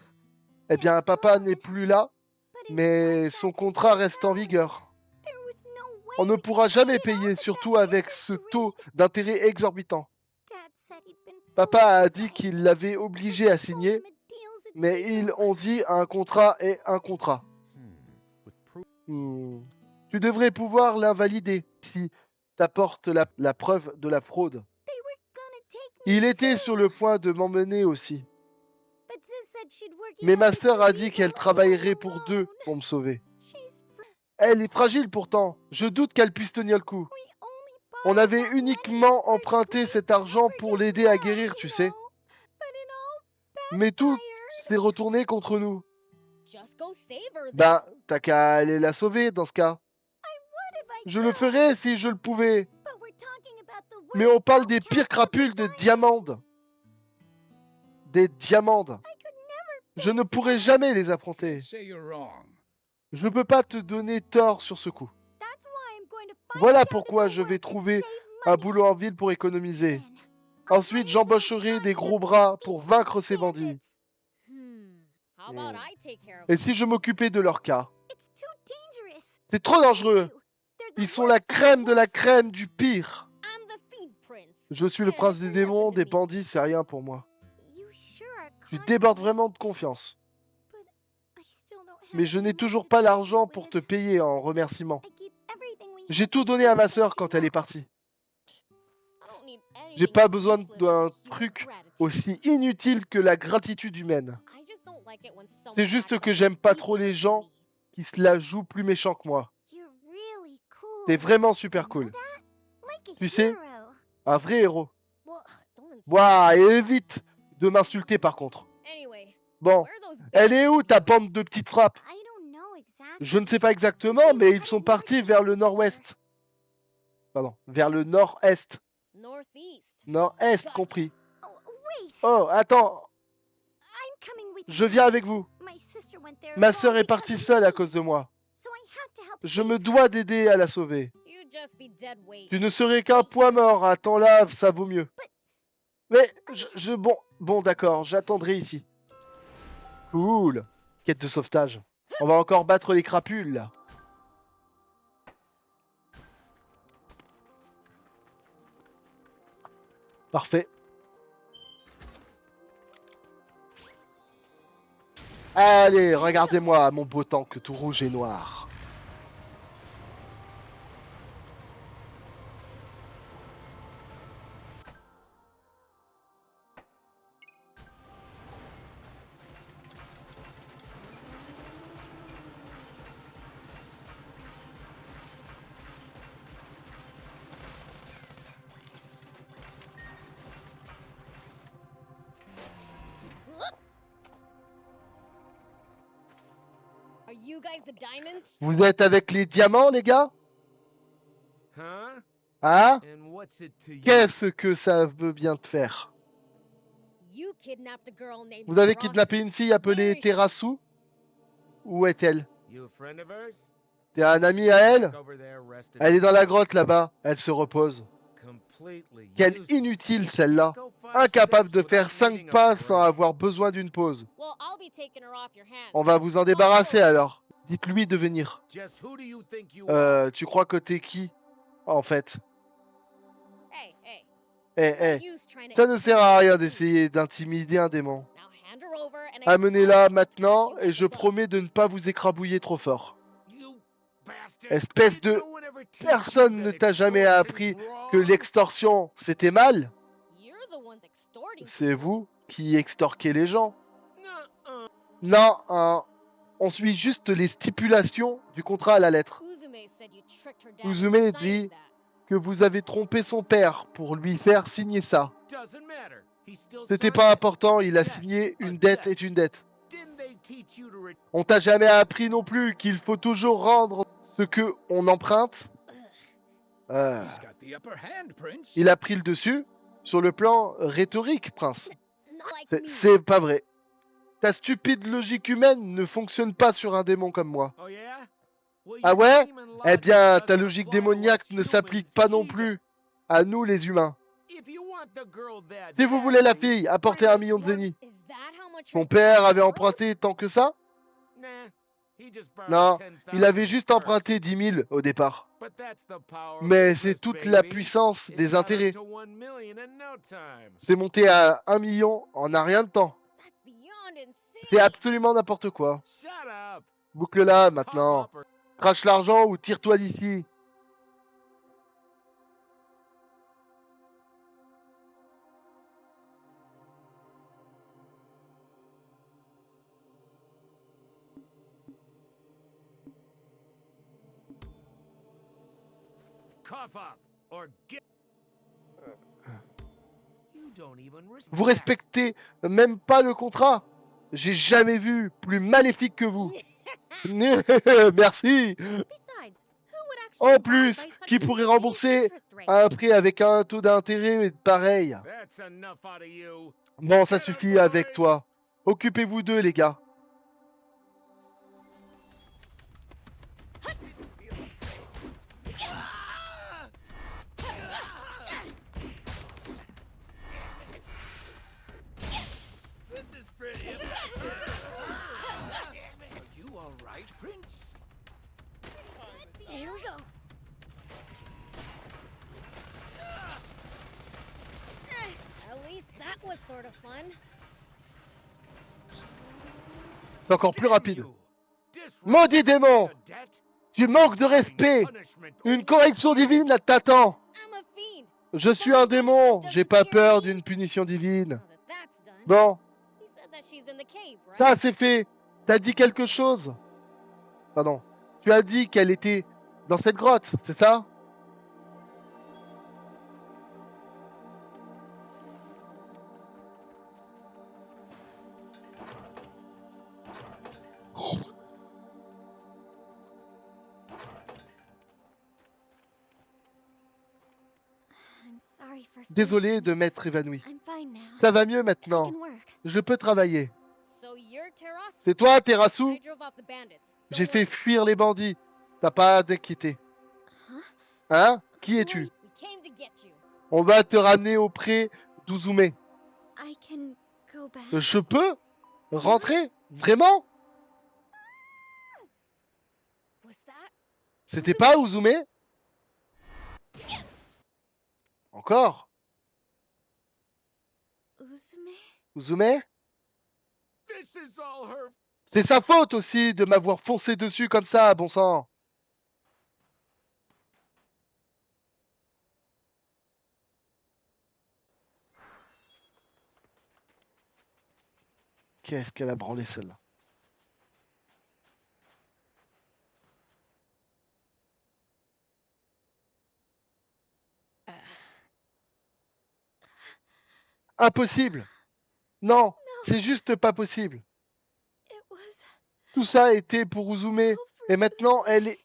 [SPEAKER 1] Eh bien,
[SPEAKER 3] Dad's
[SPEAKER 1] papa
[SPEAKER 3] gone,
[SPEAKER 1] n'est plus là,
[SPEAKER 3] but his
[SPEAKER 1] mais son
[SPEAKER 3] contract is
[SPEAKER 1] contrat
[SPEAKER 3] still
[SPEAKER 1] reste en
[SPEAKER 3] valid.
[SPEAKER 1] vigueur.
[SPEAKER 3] There was no way
[SPEAKER 1] On ne
[SPEAKER 3] we could
[SPEAKER 1] pourra
[SPEAKER 3] pay
[SPEAKER 1] jamais
[SPEAKER 3] it off
[SPEAKER 1] payer,
[SPEAKER 3] at
[SPEAKER 1] surtout
[SPEAKER 3] that
[SPEAKER 1] avec
[SPEAKER 3] interest
[SPEAKER 1] ce
[SPEAKER 3] rate.
[SPEAKER 1] taux d'intérêt exorbitant.
[SPEAKER 3] Dad said he'd been
[SPEAKER 1] Papa
[SPEAKER 3] forced
[SPEAKER 1] a
[SPEAKER 3] to
[SPEAKER 1] dit
[SPEAKER 3] sign
[SPEAKER 1] qu'il
[SPEAKER 3] it,
[SPEAKER 1] l'avait
[SPEAKER 3] but
[SPEAKER 1] obligé
[SPEAKER 3] they
[SPEAKER 1] à
[SPEAKER 3] told
[SPEAKER 1] signer,
[SPEAKER 3] him a deal's a
[SPEAKER 1] mais ils
[SPEAKER 3] deal.
[SPEAKER 1] ont dit un contrat est un contrat.
[SPEAKER 2] With proof.
[SPEAKER 1] Tu devrais pouvoir l'invalider si t'apportes la preuve de la fraude.
[SPEAKER 3] They were gonna take me
[SPEAKER 1] Il était
[SPEAKER 3] too,
[SPEAKER 1] sur le point de m'emmener aussi.
[SPEAKER 3] but Sis said she'd work it
[SPEAKER 1] Mais
[SPEAKER 3] out
[SPEAKER 1] ma
[SPEAKER 3] with
[SPEAKER 1] sœur
[SPEAKER 3] two
[SPEAKER 1] a dit
[SPEAKER 3] people
[SPEAKER 1] qu'elle
[SPEAKER 3] and
[SPEAKER 1] travaillerait
[SPEAKER 3] one
[SPEAKER 1] pour deux
[SPEAKER 3] alone.
[SPEAKER 1] pour me sauver.
[SPEAKER 3] She's fr-
[SPEAKER 1] Elle est fragile pourtant. Je doute qu'elle puisse tenir le coup.
[SPEAKER 3] We only
[SPEAKER 1] On
[SPEAKER 3] borrowed
[SPEAKER 1] avait
[SPEAKER 3] that money in the
[SPEAKER 1] uniquement
[SPEAKER 3] first
[SPEAKER 1] emprunté
[SPEAKER 3] place
[SPEAKER 1] cet
[SPEAKER 3] to
[SPEAKER 1] argent
[SPEAKER 3] help her
[SPEAKER 1] pour
[SPEAKER 3] get
[SPEAKER 1] l'aider à
[SPEAKER 3] by,
[SPEAKER 1] guérir, tu sais.
[SPEAKER 3] But it all
[SPEAKER 1] Mais tout
[SPEAKER 3] backfired.
[SPEAKER 1] s'est retourné contre nous.
[SPEAKER 6] just go save her then.
[SPEAKER 1] Ben, t'as qu'à aller la sauver dans ce cas.
[SPEAKER 3] What if I
[SPEAKER 1] Je le
[SPEAKER 3] could?
[SPEAKER 1] ferais si je le pouvais.
[SPEAKER 3] But we're talking about the
[SPEAKER 1] Mais
[SPEAKER 3] worst
[SPEAKER 1] on parle des
[SPEAKER 3] outcast
[SPEAKER 1] pires
[SPEAKER 3] of the
[SPEAKER 1] crapules de
[SPEAKER 3] diamonds.
[SPEAKER 1] diamantes. Des diamantes.
[SPEAKER 3] I could never
[SPEAKER 1] Je ne
[SPEAKER 3] face
[SPEAKER 1] pourrai
[SPEAKER 3] that.
[SPEAKER 1] jamais les affronter.
[SPEAKER 5] Say you're wrong.
[SPEAKER 1] Je peux pas te donner tort sur ce coup.
[SPEAKER 3] That's why I'm going to find
[SPEAKER 1] Voilà
[SPEAKER 3] out how to
[SPEAKER 1] pourquoi
[SPEAKER 3] go
[SPEAKER 1] je vais
[SPEAKER 3] work and
[SPEAKER 1] trouver
[SPEAKER 3] save
[SPEAKER 1] un
[SPEAKER 3] money.
[SPEAKER 1] boulot en ville pour économiser.
[SPEAKER 3] Then I'll
[SPEAKER 1] Ensuite,
[SPEAKER 3] raise some
[SPEAKER 1] j'embaucherai des
[SPEAKER 3] starting
[SPEAKER 1] gros
[SPEAKER 3] to
[SPEAKER 1] bras
[SPEAKER 3] beat
[SPEAKER 1] pour
[SPEAKER 3] those
[SPEAKER 1] vaincre ces bandits.
[SPEAKER 3] bandits.
[SPEAKER 6] How about I take care of
[SPEAKER 1] Et
[SPEAKER 6] her?
[SPEAKER 1] si je m'occupais de leur cas?
[SPEAKER 3] It's too dangerous.
[SPEAKER 1] C'est trop
[SPEAKER 3] I told
[SPEAKER 1] dangereux.
[SPEAKER 3] you. They're the
[SPEAKER 1] Ils sont la
[SPEAKER 3] worst of the
[SPEAKER 1] crème de la
[SPEAKER 3] worst.
[SPEAKER 1] crème du pire.
[SPEAKER 6] I'm the feed prince.
[SPEAKER 1] Je suis le
[SPEAKER 6] Yeah,
[SPEAKER 1] prince
[SPEAKER 6] it's
[SPEAKER 1] des
[SPEAKER 6] nothing
[SPEAKER 1] démons,
[SPEAKER 6] to
[SPEAKER 1] des
[SPEAKER 6] me.
[SPEAKER 1] bandits, c'est rien pour moi.
[SPEAKER 3] You sure are
[SPEAKER 1] Tu débordes
[SPEAKER 3] confident,
[SPEAKER 1] vraiment de confiance.
[SPEAKER 3] but I still don't have
[SPEAKER 1] Mais je
[SPEAKER 3] any
[SPEAKER 1] n'ai
[SPEAKER 3] money
[SPEAKER 1] toujours
[SPEAKER 3] to
[SPEAKER 1] pas
[SPEAKER 3] pay
[SPEAKER 1] l'argent
[SPEAKER 3] you
[SPEAKER 1] pour te
[SPEAKER 3] with.
[SPEAKER 1] payer en remerciement.
[SPEAKER 3] I gave everything we
[SPEAKER 1] J'ai
[SPEAKER 3] had
[SPEAKER 1] tout
[SPEAKER 3] to
[SPEAKER 1] donné à ma
[SPEAKER 3] Sis when
[SPEAKER 1] sœur
[SPEAKER 3] she
[SPEAKER 1] quand elle est
[SPEAKER 3] left.
[SPEAKER 1] partie.
[SPEAKER 6] I don't need
[SPEAKER 1] J'ai
[SPEAKER 6] anything
[SPEAKER 1] pas
[SPEAKER 6] as
[SPEAKER 1] besoin
[SPEAKER 6] useless as
[SPEAKER 1] d'un
[SPEAKER 6] human
[SPEAKER 1] truc
[SPEAKER 6] gratitude.
[SPEAKER 1] aussi inutile que la gratitude humaine.
[SPEAKER 6] I just don't like it when someone
[SPEAKER 1] C'est juste
[SPEAKER 6] acts
[SPEAKER 1] que
[SPEAKER 6] like
[SPEAKER 1] j'aime pas
[SPEAKER 6] they're
[SPEAKER 1] trop les
[SPEAKER 6] evil
[SPEAKER 1] gens
[SPEAKER 6] than me.
[SPEAKER 1] qui se la jouent plus méchants que moi.
[SPEAKER 3] You're really cool.
[SPEAKER 1] T'es vraiment
[SPEAKER 3] You
[SPEAKER 1] super
[SPEAKER 3] know
[SPEAKER 1] cool.
[SPEAKER 3] that? Like a
[SPEAKER 1] Tu sais,
[SPEAKER 3] hero.
[SPEAKER 1] un vrai héros.
[SPEAKER 6] Well,
[SPEAKER 1] Ouah, et évite de m'insulter par contre.
[SPEAKER 6] Anyway,
[SPEAKER 1] Bon,
[SPEAKER 6] where are those
[SPEAKER 1] elle est où
[SPEAKER 6] bandits,
[SPEAKER 1] ta
[SPEAKER 6] Peanuts?
[SPEAKER 1] bande de petites frappes?
[SPEAKER 3] I don't know exactly.
[SPEAKER 1] Je ne sais pas exactement, mais ils sont partis vers le nord-ouest. Pardon, vers le nord-est.
[SPEAKER 6] Northeast.
[SPEAKER 1] Nord-est,
[SPEAKER 6] Gotcha.
[SPEAKER 1] compris.
[SPEAKER 3] Oh, wait.
[SPEAKER 1] Oh, attends,
[SPEAKER 3] I'm coming with
[SPEAKER 1] je
[SPEAKER 3] you.
[SPEAKER 1] viens avec vous.
[SPEAKER 3] My sister went there
[SPEAKER 1] Ma
[SPEAKER 3] alone
[SPEAKER 1] sœur est
[SPEAKER 3] because
[SPEAKER 1] partie
[SPEAKER 3] of
[SPEAKER 1] seule à
[SPEAKER 3] me.
[SPEAKER 1] cause de moi.
[SPEAKER 3] So I had to help
[SPEAKER 1] Je
[SPEAKER 3] save
[SPEAKER 1] me
[SPEAKER 3] her.
[SPEAKER 1] dois d'aider à la sauver.
[SPEAKER 6] You just be dead weight.
[SPEAKER 1] Tu ne serais qu'un poids mort, à temps lave, ça vaut mieux. Mais, bon d'accord, j'attendrai ici. Cool. Quête de sauvetage. On va encore battre les crapules, là. Parfait. Allez, regardez-moi, mon beau tank tout rouge et noir.
[SPEAKER 6] Are you guys the diamonds?
[SPEAKER 1] Vous êtes avec les diamants, les gars?
[SPEAKER 5] Huh?
[SPEAKER 1] Hein?
[SPEAKER 5] And what's it to you?
[SPEAKER 1] Qu'est-ce que ça veut bien te faire?
[SPEAKER 6] You kidnapped a girl named
[SPEAKER 1] Vous avez
[SPEAKER 6] Terrasu.
[SPEAKER 1] kidnappé une fille appelée Terrasu? Où est-elle?
[SPEAKER 5] You a friend of hers?
[SPEAKER 1] T'es un ami à elle?
[SPEAKER 5] Back over there resting
[SPEAKER 1] Elle est dans
[SPEAKER 5] up.
[SPEAKER 1] la grotte là-bas, elle se repose.
[SPEAKER 5] Completely
[SPEAKER 1] Quelle
[SPEAKER 5] useless.
[SPEAKER 1] inutile celle-là!
[SPEAKER 5] Go 5
[SPEAKER 1] Incapable de
[SPEAKER 5] steps
[SPEAKER 1] faire
[SPEAKER 5] without
[SPEAKER 1] 5
[SPEAKER 5] needing a
[SPEAKER 1] pas sans
[SPEAKER 5] break.
[SPEAKER 1] avoir besoin d'une pause.
[SPEAKER 6] Well, I'll be taking her off your hands.
[SPEAKER 1] On va vous en débarrasser alors. Dites-lui de venir.
[SPEAKER 5] Just who do you think you are?
[SPEAKER 1] Tu crois que t'es qui? En fait.
[SPEAKER 6] Hey, hey.
[SPEAKER 1] Eh,
[SPEAKER 6] No use trying to
[SPEAKER 1] ça ne sert à rien
[SPEAKER 6] intimidate me.
[SPEAKER 1] d'essayer d'intimider un démon.
[SPEAKER 6] Now hand her over and I
[SPEAKER 1] Amenez-la
[SPEAKER 6] promise not to
[SPEAKER 1] maintenant
[SPEAKER 6] catch you
[SPEAKER 1] et je
[SPEAKER 6] with the book.
[SPEAKER 1] promets de ne pas vous écrabouiller trop fort.
[SPEAKER 5] You bastard.
[SPEAKER 1] Espèce
[SPEAKER 5] Did
[SPEAKER 1] de...
[SPEAKER 5] no one ever teach you
[SPEAKER 1] Personne ne
[SPEAKER 5] that
[SPEAKER 1] t'a jamais
[SPEAKER 5] extortion's
[SPEAKER 1] appris que
[SPEAKER 5] wrong?
[SPEAKER 1] l'extorsion c'était mal?
[SPEAKER 6] You're the ones extorting
[SPEAKER 1] C'est
[SPEAKER 6] people.
[SPEAKER 1] vous qui extorquez les gens.
[SPEAKER 5] Nuh-uh.
[SPEAKER 1] Non, hein, on suit juste les stipulations du contrat à la lettre.
[SPEAKER 6] Uzume said you tricked her dad into
[SPEAKER 1] Uzume
[SPEAKER 6] signing
[SPEAKER 1] dit
[SPEAKER 6] that.
[SPEAKER 1] que vous avez trompé son père pour lui faire signer ça.
[SPEAKER 5] Doesn't matter. He still
[SPEAKER 1] C'était
[SPEAKER 5] signed
[SPEAKER 1] pas
[SPEAKER 5] it.
[SPEAKER 1] important, il a
[SPEAKER 5] Debt's
[SPEAKER 1] signé
[SPEAKER 5] a
[SPEAKER 1] une dette
[SPEAKER 5] debt.
[SPEAKER 1] est une dette.
[SPEAKER 5] Didn't they teach you to
[SPEAKER 1] On t'a jamais appris non plus qu'il faut toujours rendre ce que on emprunte.
[SPEAKER 7] He's got the upper hand, Prince.
[SPEAKER 1] Il a pris le dessus sur le plan rhétorique, prince.
[SPEAKER 6] Not like
[SPEAKER 1] C'est-
[SPEAKER 6] me.
[SPEAKER 1] C'est pas vrai. Ta stupide logique humaine ne fonctionne pas sur un démon comme moi.
[SPEAKER 5] Oh yeah? Well,
[SPEAKER 1] Ah
[SPEAKER 5] your
[SPEAKER 1] ouais?
[SPEAKER 5] demon
[SPEAKER 1] Eh
[SPEAKER 5] logic
[SPEAKER 1] bien, ta
[SPEAKER 5] doesn't
[SPEAKER 1] logique
[SPEAKER 5] apply to
[SPEAKER 1] démoniaque
[SPEAKER 5] us
[SPEAKER 1] ne s'applique
[SPEAKER 5] humans
[SPEAKER 1] pas non
[SPEAKER 5] either.
[SPEAKER 1] plus à nous les humains.
[SPEAKER 5] If you want the girl that
[SPEAKER 1] Si vous voulez la
[SPEAKER 5] badly,
[SPEAKER 1] fille, apportez
[SPEAKER 5] bring
[SPEAKER 1] 1
[SPEAKER 5] us
[SPEAKER 1] million de
[SPEAKER 5] one-
[SPEAKER 1] zénith.
[SPEAKER 6] Is that how much
[SPEAKER 1] Ton
[SPEAKER 6] your
[SPEAKER 1] père
[SPEAKER 6] dad
[SPEAKER 1] avait
[SPEAKER 6] borrowed?
[SPEAKER 1] emprunté tant que ça?
[SPEAKER 5] Nah, he just borrowed
[SPEAKER 1] Non,
[SPEAKER 5] 10,000
[SPEAKER 1] il avait juste
[SPEAKER 5] first.
[SPEAKER 1] emprunté 10 000 au départ.
[SPEAKER 5] But that's the power of
[SPEAKER 1] Mais
[SPEAKER 5] interest,
[SPEAKER 1] c'est toute la
[SPEAKER 5] baby.
[SPEAKER 1] puissance
[SPEAKER 5] It's
[SPEAKER 1] des
[SPEAKER 5] got up
[SPEAKER 1] intérêts.
[SPEAKER 5] to 1 million in no time.
[SPEAKER 1] C'est monté à 1 million en un rien de temps.
[SPEAKER 6] That's beyond insane.
[SPEAKER 1] C'est absolument n'importe quoi.
[SPEAKER 5] Shut up.
[SPEAKER 1] Boucle-la
[SPEAKER 5] Cough
[SPEAKER 1] maintenant.
[SPEAKER 5] up or-
[SPEAKER 1] Crache l'argent ou tire-toi d'ici.
[SPEAKER 5] Cough up or get. You don't even
[SPEAKER 1] Vous
[SPEAKER 5] respect.
[SPEAKER 1] respectez même pas le contrat. J'ai jamais vu plus maléfique que vous. Merci.
[SPEAKER 3] Besides, who would actually
[SPEAKER 1] En
[SPEAKER 3] buy
[SPEAKER 1] plus,
[SPEAKER 3] by such
[SPEAKER 1] qui
[SPEAKER 3] an
[SPEAKER 1] pourrait
[SPEAKER 3] insane
[SPEAKER 1] rembourser
[SPEAKER 3] interest rate?
[SPEAKER 1] un prix avec un taux d'intérêt pareil?
[SPEAKER 5] That's enough out of you.
[SPEAKER 1] Bon, ça suffit avec toi. Occupez-vous d'eux, les gars.
[SPEAKER 2] This is pretty.
[SPEAKER 5] Are you all right, Prince?
[SPEAKER 6] Here we go. At least that was sort of fun.
[SPEAKER 1] C'est encore plus
[SPEAKER 5] Damn
[SPEAKER 1] rapide.
[SPEAKER 5] you.
[SPEAKER 1] Maudit démon!
[SPEAKER 5] A debt?
[SPEAKER 1] Tu manques de respect. Une correction divine là t'attend.
[SPEAKER 6] I'm a fiend.
[SPEAKER 1] Je suis un démon. J'ai pas peur d'une punition divine.
[SPEAKER 6] Now that that's done.
[SPEAKER 1] Bon,
[SPEAKER 6] He said that she's in the cave, right?
[SPEAKER 1] ça c'est fait. T'as dit quelque chose? Pardon. Tu as dit qu'elle était dans cette grotte, c'est ça?
[SPEAKER 3] sorry for
[SPEAKER 1] Désolé
[SPEAKER 3] fainting.
[SPEAKER 1] de m'être évanoui.
[SPEAKER 3] I'm fine now.
[SPEAKER 1] Ça va mieux
[SPEAKER 3] I
[SPEAKER 1] maintenant.
[SPEAKER 3] can work.
[SPEAKER 1] Je peux travailler.
[SPEAKER 6] So you're Terasu?
[SPEAKER 1] C'est toi,
[SPEAKER 6] I
[SPEAKER 1] Terasu?
[SPEAKER 6] drove off the bandits.
[SPEAKER 1] J'ai
[SPEAKER 6] Don't
[SPEAKER 1] fait
[SPEAKER 6] worry.
[SPEAKER 1] fuir les bandits. T'as pas à t'inquiéter.
[SPEAKER 3] Huh?
[SPEAKER 1] Hein? Qui es-tu?
[SPEAKER 6] We came to get you.
[SPEAKER 1] On va te ramener auprès d'Uzume.
[SPEAKER 3] I can go back.
[SPEAKER 1] Je peux rentrer? Vraiment?
[SPEAKER 6] Was that?
[SPEAKER 1] C'était pas Uzume? Encore?
[SPEAKER 3] Uzume?
[SPEAKER 1] Uzume?
[SPEAKER 2] This is all her.
[SPEAKER 1] C'est sa faute aussi de m'avoir foncé dessus comme ça, bon sang. Qu'est-ce qu'elle a branlé celle-là? Impossible. Non, c'est juste pas possible.
[SPEAKER 3] It was
[SPEAKER 1] Tout ça était pour Uzume.
[SPEAKER 3] all for
[SPEAKER 1] Et maintenant,
[SPEAKER 3] Uzume.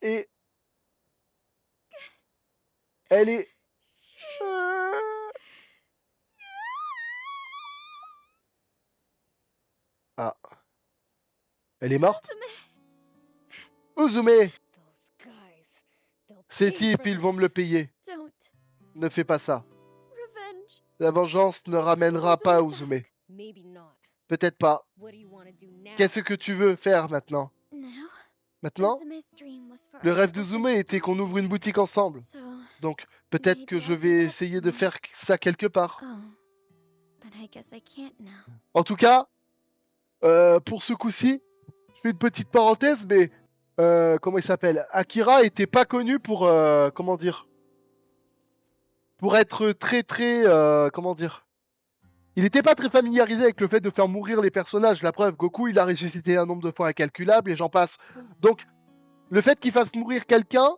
[SPEAKER 1] elle est...
[SPEAKER 3] She's-
[SPEAKER 1] Ah. Elle est morte?
[SPEAKER 3] Uzume,
[SPEAKER 1] Uzume!
[SPEAKER 6] Those guys. They'll
[SPEAKER 1] Ces
[SPEAKER 6] pay
[SPEAKER 1] types,
[SPEAKER 6] for
[SPEAKER 1] ils vont me le
[SPEAKER 6] this.
[SPEAKER 1] payer.
[SPEAKER 3] don't.
[SPEAKER 1] Ne fais pas ça.
[SPEAKER 3] Revenge.
[SPEAKER 1] La vengeance ne ramènera pas Uzume.
[SPEAKER 6] Maybe not.
[SPEAKER 1] Peut-être pas.
[SPEAKER 6] What do you want to do now?
[SPEAKER 1] Qu'est-ce que tu veux faire maintenant?
[SPEAKER 3] Now,
[SPEAKER 1] Maintenant?
[SPEAKER 3] Uzume's dream was for
[SPEAKER 1] Le
[SPEAKER 3] us
[SPEAKER 1] rêve
[SPEAKER 3] to open
[SPEAKER 1] d'Uzume
[SPEAKER 3] a
[SPEAKER 1] était
[SPEAKER 3] store
[SPEAKER 1] qu'on ouvre une boutique ensemble.
[SPEAKER 3] together. So,
[SPEAKER 1] Donc, peut-être que
[SPEAKER 3] Maybe
[SPEAKER 1] je
[SPEAKER 3] I'll do
[SPEAKER 1] vais
[SPEAKER 3] that
[SPEAKER 1] essayer de
[SPEAKER 3] somewhere.
[SPEAKER 1] faire ça quelque part.
[SPEAKER 3] oh, but I guess I can't now.
[SPEAKER 1] En tout cas, pour ce coup-ci, je fais une petite parenthèse, mais comment il s'appelle? Akira était pas connu pour comment dire? Pour être très comment dire? Il n'était pas très familiarisé avec le fait de faire mourir les personnages. La preuve, Goku, il a ressuscité un nombre de fois incalculable et j'en passe. Donc, le fait qu'il fasse mourir quelqu'un,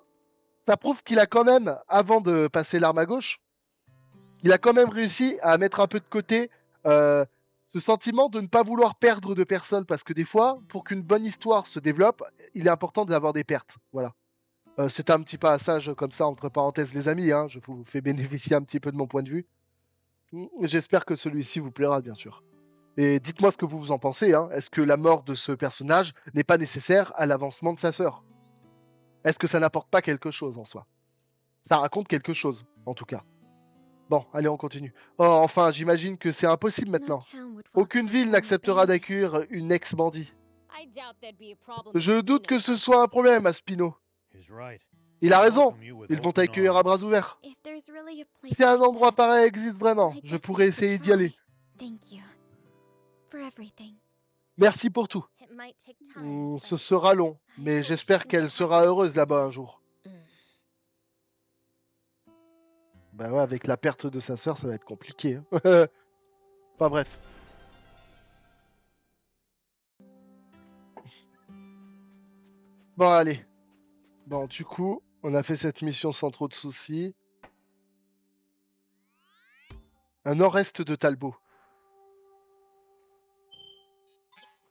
[SPEAKER 1] ça prouve qu'il a quand même, avant de passer l'arme à gauche, il a quand même réussi à mettre un peu de côté ce sentiment de ne pas vouloir perdre de personnes. Parce que des fois, pour qu'une bonne histoire se développe, il est important d'avoir des pertes. Voilà. C'est un petit passage comme ça, entre parenthèses, les amis. Hein, je vous fais bénéficier un petit peu de mon point de vue. J'espère que celui-ci vous plaira, bien sûr. Et dites-moi ce que vous en pensez. Hein. Est-ce que la mort de ce personnage n'est pas nécessaire à l'avancement de sa sœur? Est-ce que ça n'apporte pas quelque chose en soi? Ça raconte quelque chose, en tout cas. Bon, allez, on continue. Oh, enfin, j'imagine que c'est impossible maintenant.
[SPEAKER 3] No town would
[SPEAKER 1] Aucune
[SPEAKER 3] welcome
[SPEAKER 1] ville
[SPEAKER 3] a
[SPEAKER 1] n'acceptera
[SPEAKER 3] bandit.
[SPEAKER 1] d'accueillir une ex-bandit.
[SPEAKER 6] I doubt there'd be a problem.
[SPEAKER 1] Je
[SPEAKER 6] with
[SPEAKER 1] doute que
[SPEAKER 6] Spino.
[SPEAKER 1] ce soit un problème à Spino.
[SPEAKER 5] He's right.
[SPEAKER 1] Il a raison.
[SPEAKER 5] Welcome you with
[SPEAKER 1] Ils vont
[SPEAKER 5] open
[SPEAKER 1] t'accueillir à bras
[SPEAKER 5] arms.
[SPEAKER 1] ouverts.
[SPEAKER 3] If there's really a place
[SPEAKER 1] Si un
[SPEAKER 3] like
[SPEAKER 1] endroit
[SPEAKER 3] that,
[SPEAKER 1] pareil existe vraiment,
[SPEAKER 3] I
[SPEAKER 1] je
[SPEAKER 3] guess
[SPEAKER 1] pourrais
[SPEAKER 3] I could
[SPEAKER 1] essayer d'y aller.
[SPEAKER 3] try. Thank you for everything.
[SPEAKER 1] Merci pour tout.
[SPEAKER 3] It might take time.
[SPEAKER 1] Ce
[SPEAKER 3] but
[SPEAKER 1] sera long,
[SPEAKER 3] I
[SPEAKER 1] mais
[SPEAKER 3] hope
[SPEAKER 1] j'espère
[SPEAKER 3] she can
[SPEAKER 1] qu'elle
[SPEAKER 3] get
[SPEAKER 1] sera
[SPEAKER 3] happy
[SPEAKER 1] heureuse là-bas un
[SPEAKER 3] someday.
[SPEAKER 1] jour.
[SPEAKER 3] Mm.
[SPEAKER 1] Bah ouais, avec la perte de sa sœur, ça va être compliqué. Hein. Enfin bref. Bon, allez. Bon, du coup, on a fait cette mission sans trop de soucis. Un nord-est de Talbot.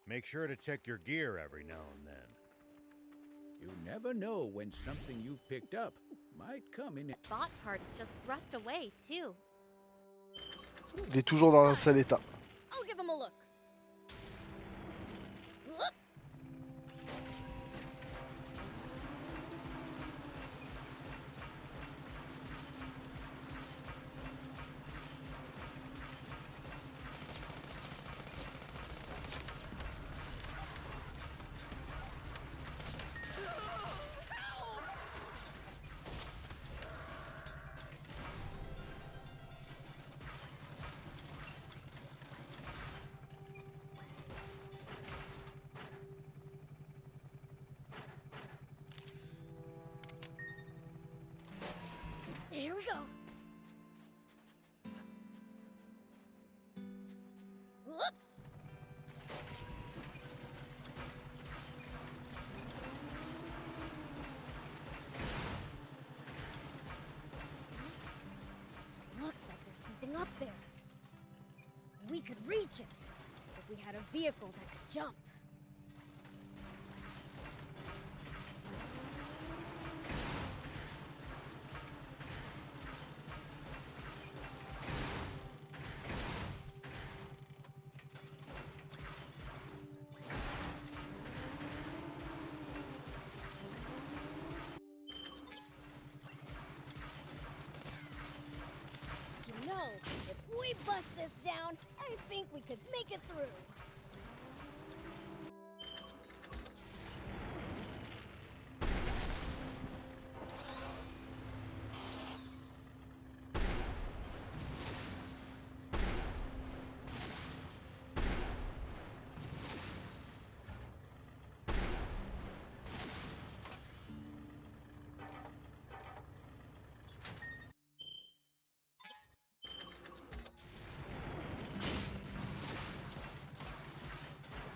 [SPEAKER 5] Make sure to check your gear every now and then.
[SPEAKER 8] You never know when something you've picked up might come in.
[SPEAKER 3] Bought parts just rust away too.
[SPEAKER 1] Il est toujours dans un sale état.
[SPEAKER 6] I'll give him a look. Look. Here we go. Whoop. Looks like there's something up there. We could reach it if we had a vehicle that could jump. I think we could make it through.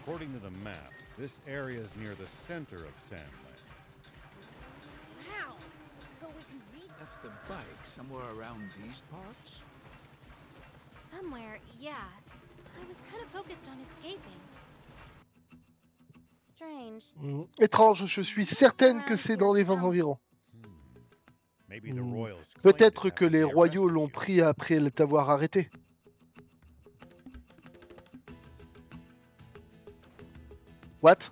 [SPEAKER 9] According to the map, this area is near the center of Sandland.
[SPEAKER 6] Wow. So we can reach.
[SPEAKER 2] Left the bike somewhere around these parts?
[SPEAKER 3] Somewhere, yeah. I was kind of focused on escaping. Strange.
[SPEAKER 1] Étrange, je suis certaine que c'est dans les environs.
[SPEAKER 9] Maybe the Royals claimed
[SPEAKER 1] Peut-être
[SPEAKER 9] it
[SPEAKER 1] que
[SPEAKER 9] after
[SPEAKER 1] les
[SPEAKER 9] they
[SPEAKER 1] royaux
[SPEAKER 9] arrested
[SPEAKER 1] l'ont
[SPEAKER 9] you.
[SPEAKER 1] pris après t'avoir arrêté. What?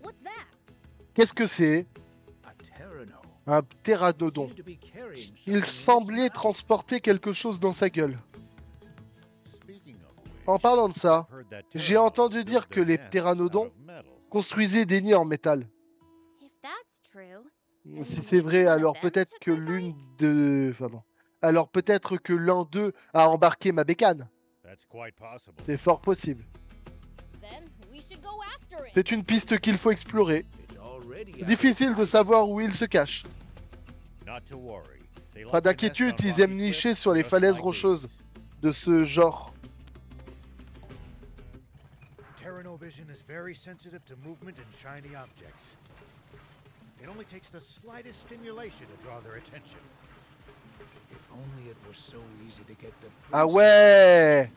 [SPEAKER 6] What's that?
[SPEAKER 1] Qu'est-ce que c'est?
[SPEAKER 2] A Terrano.
[SPEAKER 1] Un pteranodon.
[SPEAKER 2] Seemed to be carrying
[SPEAKER 1] Il
[SPEAKER 2] something in
[SPEAKER 1] semblait
[SPEAKER 2] its mouth.
[SPEAKER 1] transporter quelque chose dans sa gueule.
[SPEAKER 9] Speaking of which,
[SPEAKER 1] En parlant de ça,
[SPEAKER 9] I've heard that
[SPEAKER 1] j'ai
[SPEAKER 9] pteranodons
[SPEAKER 1] entendu
[SPEAKER 9] build
[SPEAKER 1] dire que
[SPEAKER 9] their
[SPEAKER 1] les
[SPEAKER 9] nests
[SPEAKER 1] pteranodons
[SPEAKER 9] out of metal.
[SPEAKER 1] construisaient des nids en métal.
[SPEAKER 3] If that's true,
[SPEAKER 1] Si c'est vrai, alors peut-être que alors peut-être que l'un d'eux a embarqué ma bécane.
[SPEAKER 9] That's quite possible.
[SPEAKER 1] C'est fort possible.
[SPEAKER 6] Then we should go after it.
[SPEAKER 1] C'est une piste qu'il faut explorer.
[SPEAKER 2] It's already
[SPEAKER 1] Difficile de savoir où il se cache.
[SPEAKER 9] Not to worry. They
[SPEAKER 1] Pas
[SPEAKER 9] like to nest
[SPEAKER 1] d'inquiétude,
[SPEAKER 9] on
[SPEAKER 1] ils
[SPEAKER 9] rocky
[SPEAKER 1] aiment nicher
[SPEAKER 9] cliffs
[SPEAKER 1] sur les
[SPEAKER 9] just
[SPEAKER 1] falaises
[SPEAKER 9] like
[SPEAKER 1] rocheuses
[SPEAKER 9] these.
[SPEAKER 1] de ce genre.
[SPEAKER 10] Terranovision is very sensitive to movement and shiny objects. It only takes the slightest stimulation to draw their attention.
[SPEAKER 2] If only it was so easy to get the
[SPEAKER 1] Ah
[SPEAKER 2] princess-
[SPEAKER 1] ouais!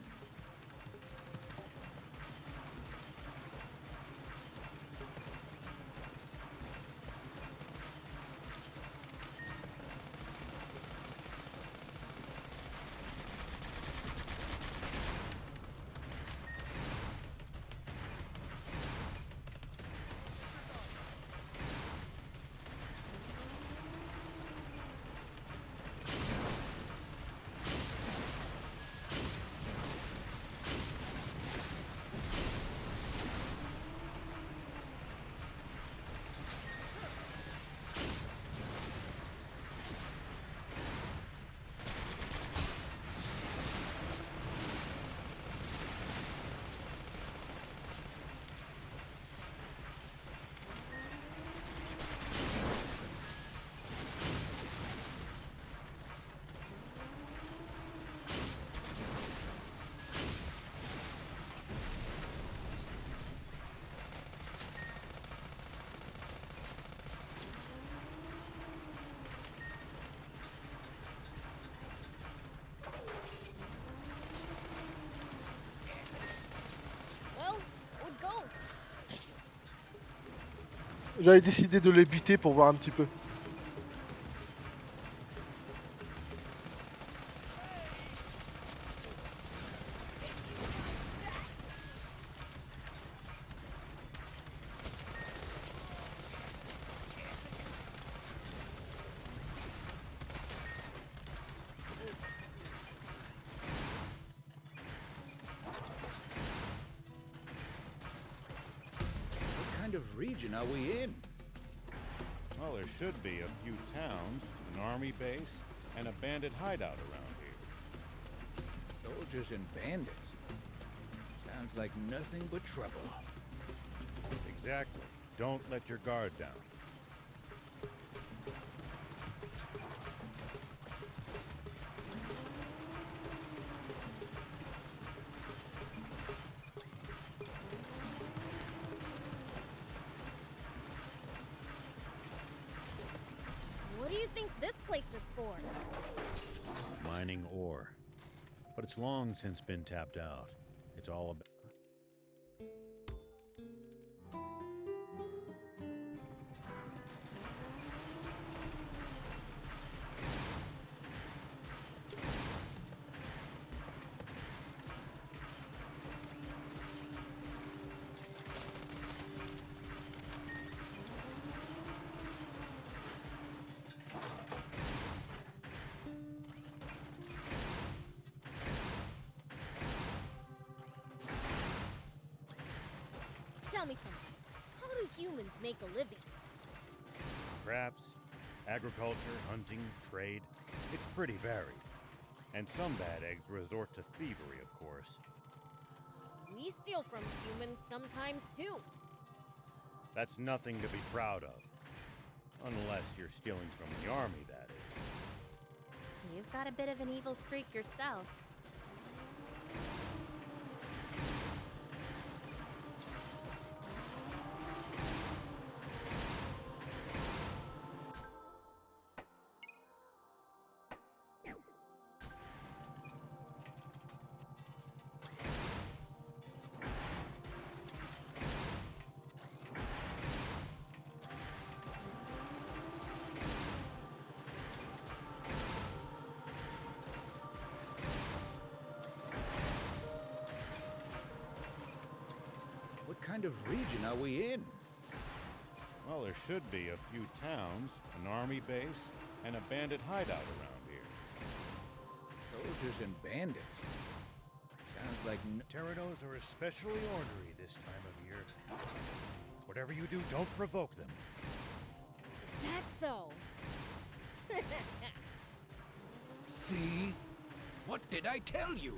[SPEAKER 6] Well, so it goes.
[SPEAKER 1] J'avais décidé de les buter pour voir un petit peu.
[SPEAKER 8] What kind of region are we in?
[SPEAKER 9] Well, there should be a few towns, an army base, and a bandit hideout around here.
[SPEAKER 8] Soldiers and bandits. Sounds like nothing but trouble.
[SPEAKER 9] Exactly. Don't let your guard down.
[SPEAKER 6] What do you think this place is for?
[SPEAKER 9] Mining ore. But it's long since been tapped out. It's all about.
[SPEAKER 6] tell me something. How do humans make a living?
[SPEAKER 9] Crafts, agriculture, hunting, trade.
[SPEAKER 10] It's pretty varied.
[SPEAKER 9] And some bad eggs resort to thievery, of course.
[SPEAKER 6] We steal from humans sometimes too.
[SPEAKER 9] That's nothing to be proud of. Unless you're stealing from the army, that is.
[SPEAKER 3] You've got a bit of an evil streak yourself.
[SPEAKER 8] What kind of region are we in?
[SPEAKER 9] Well, there should be a few towns, an army base, and a bandit hideout around here.
[SPEAKER 8] Soldiers and bandits. Sounds like
[SPEAKER 10] Terranos are especially ornery this time of year. Whatever you do, don't provoke them.
[SPEAKER 6] Is that so?
[SPEAKER 8] See? What did I tell you?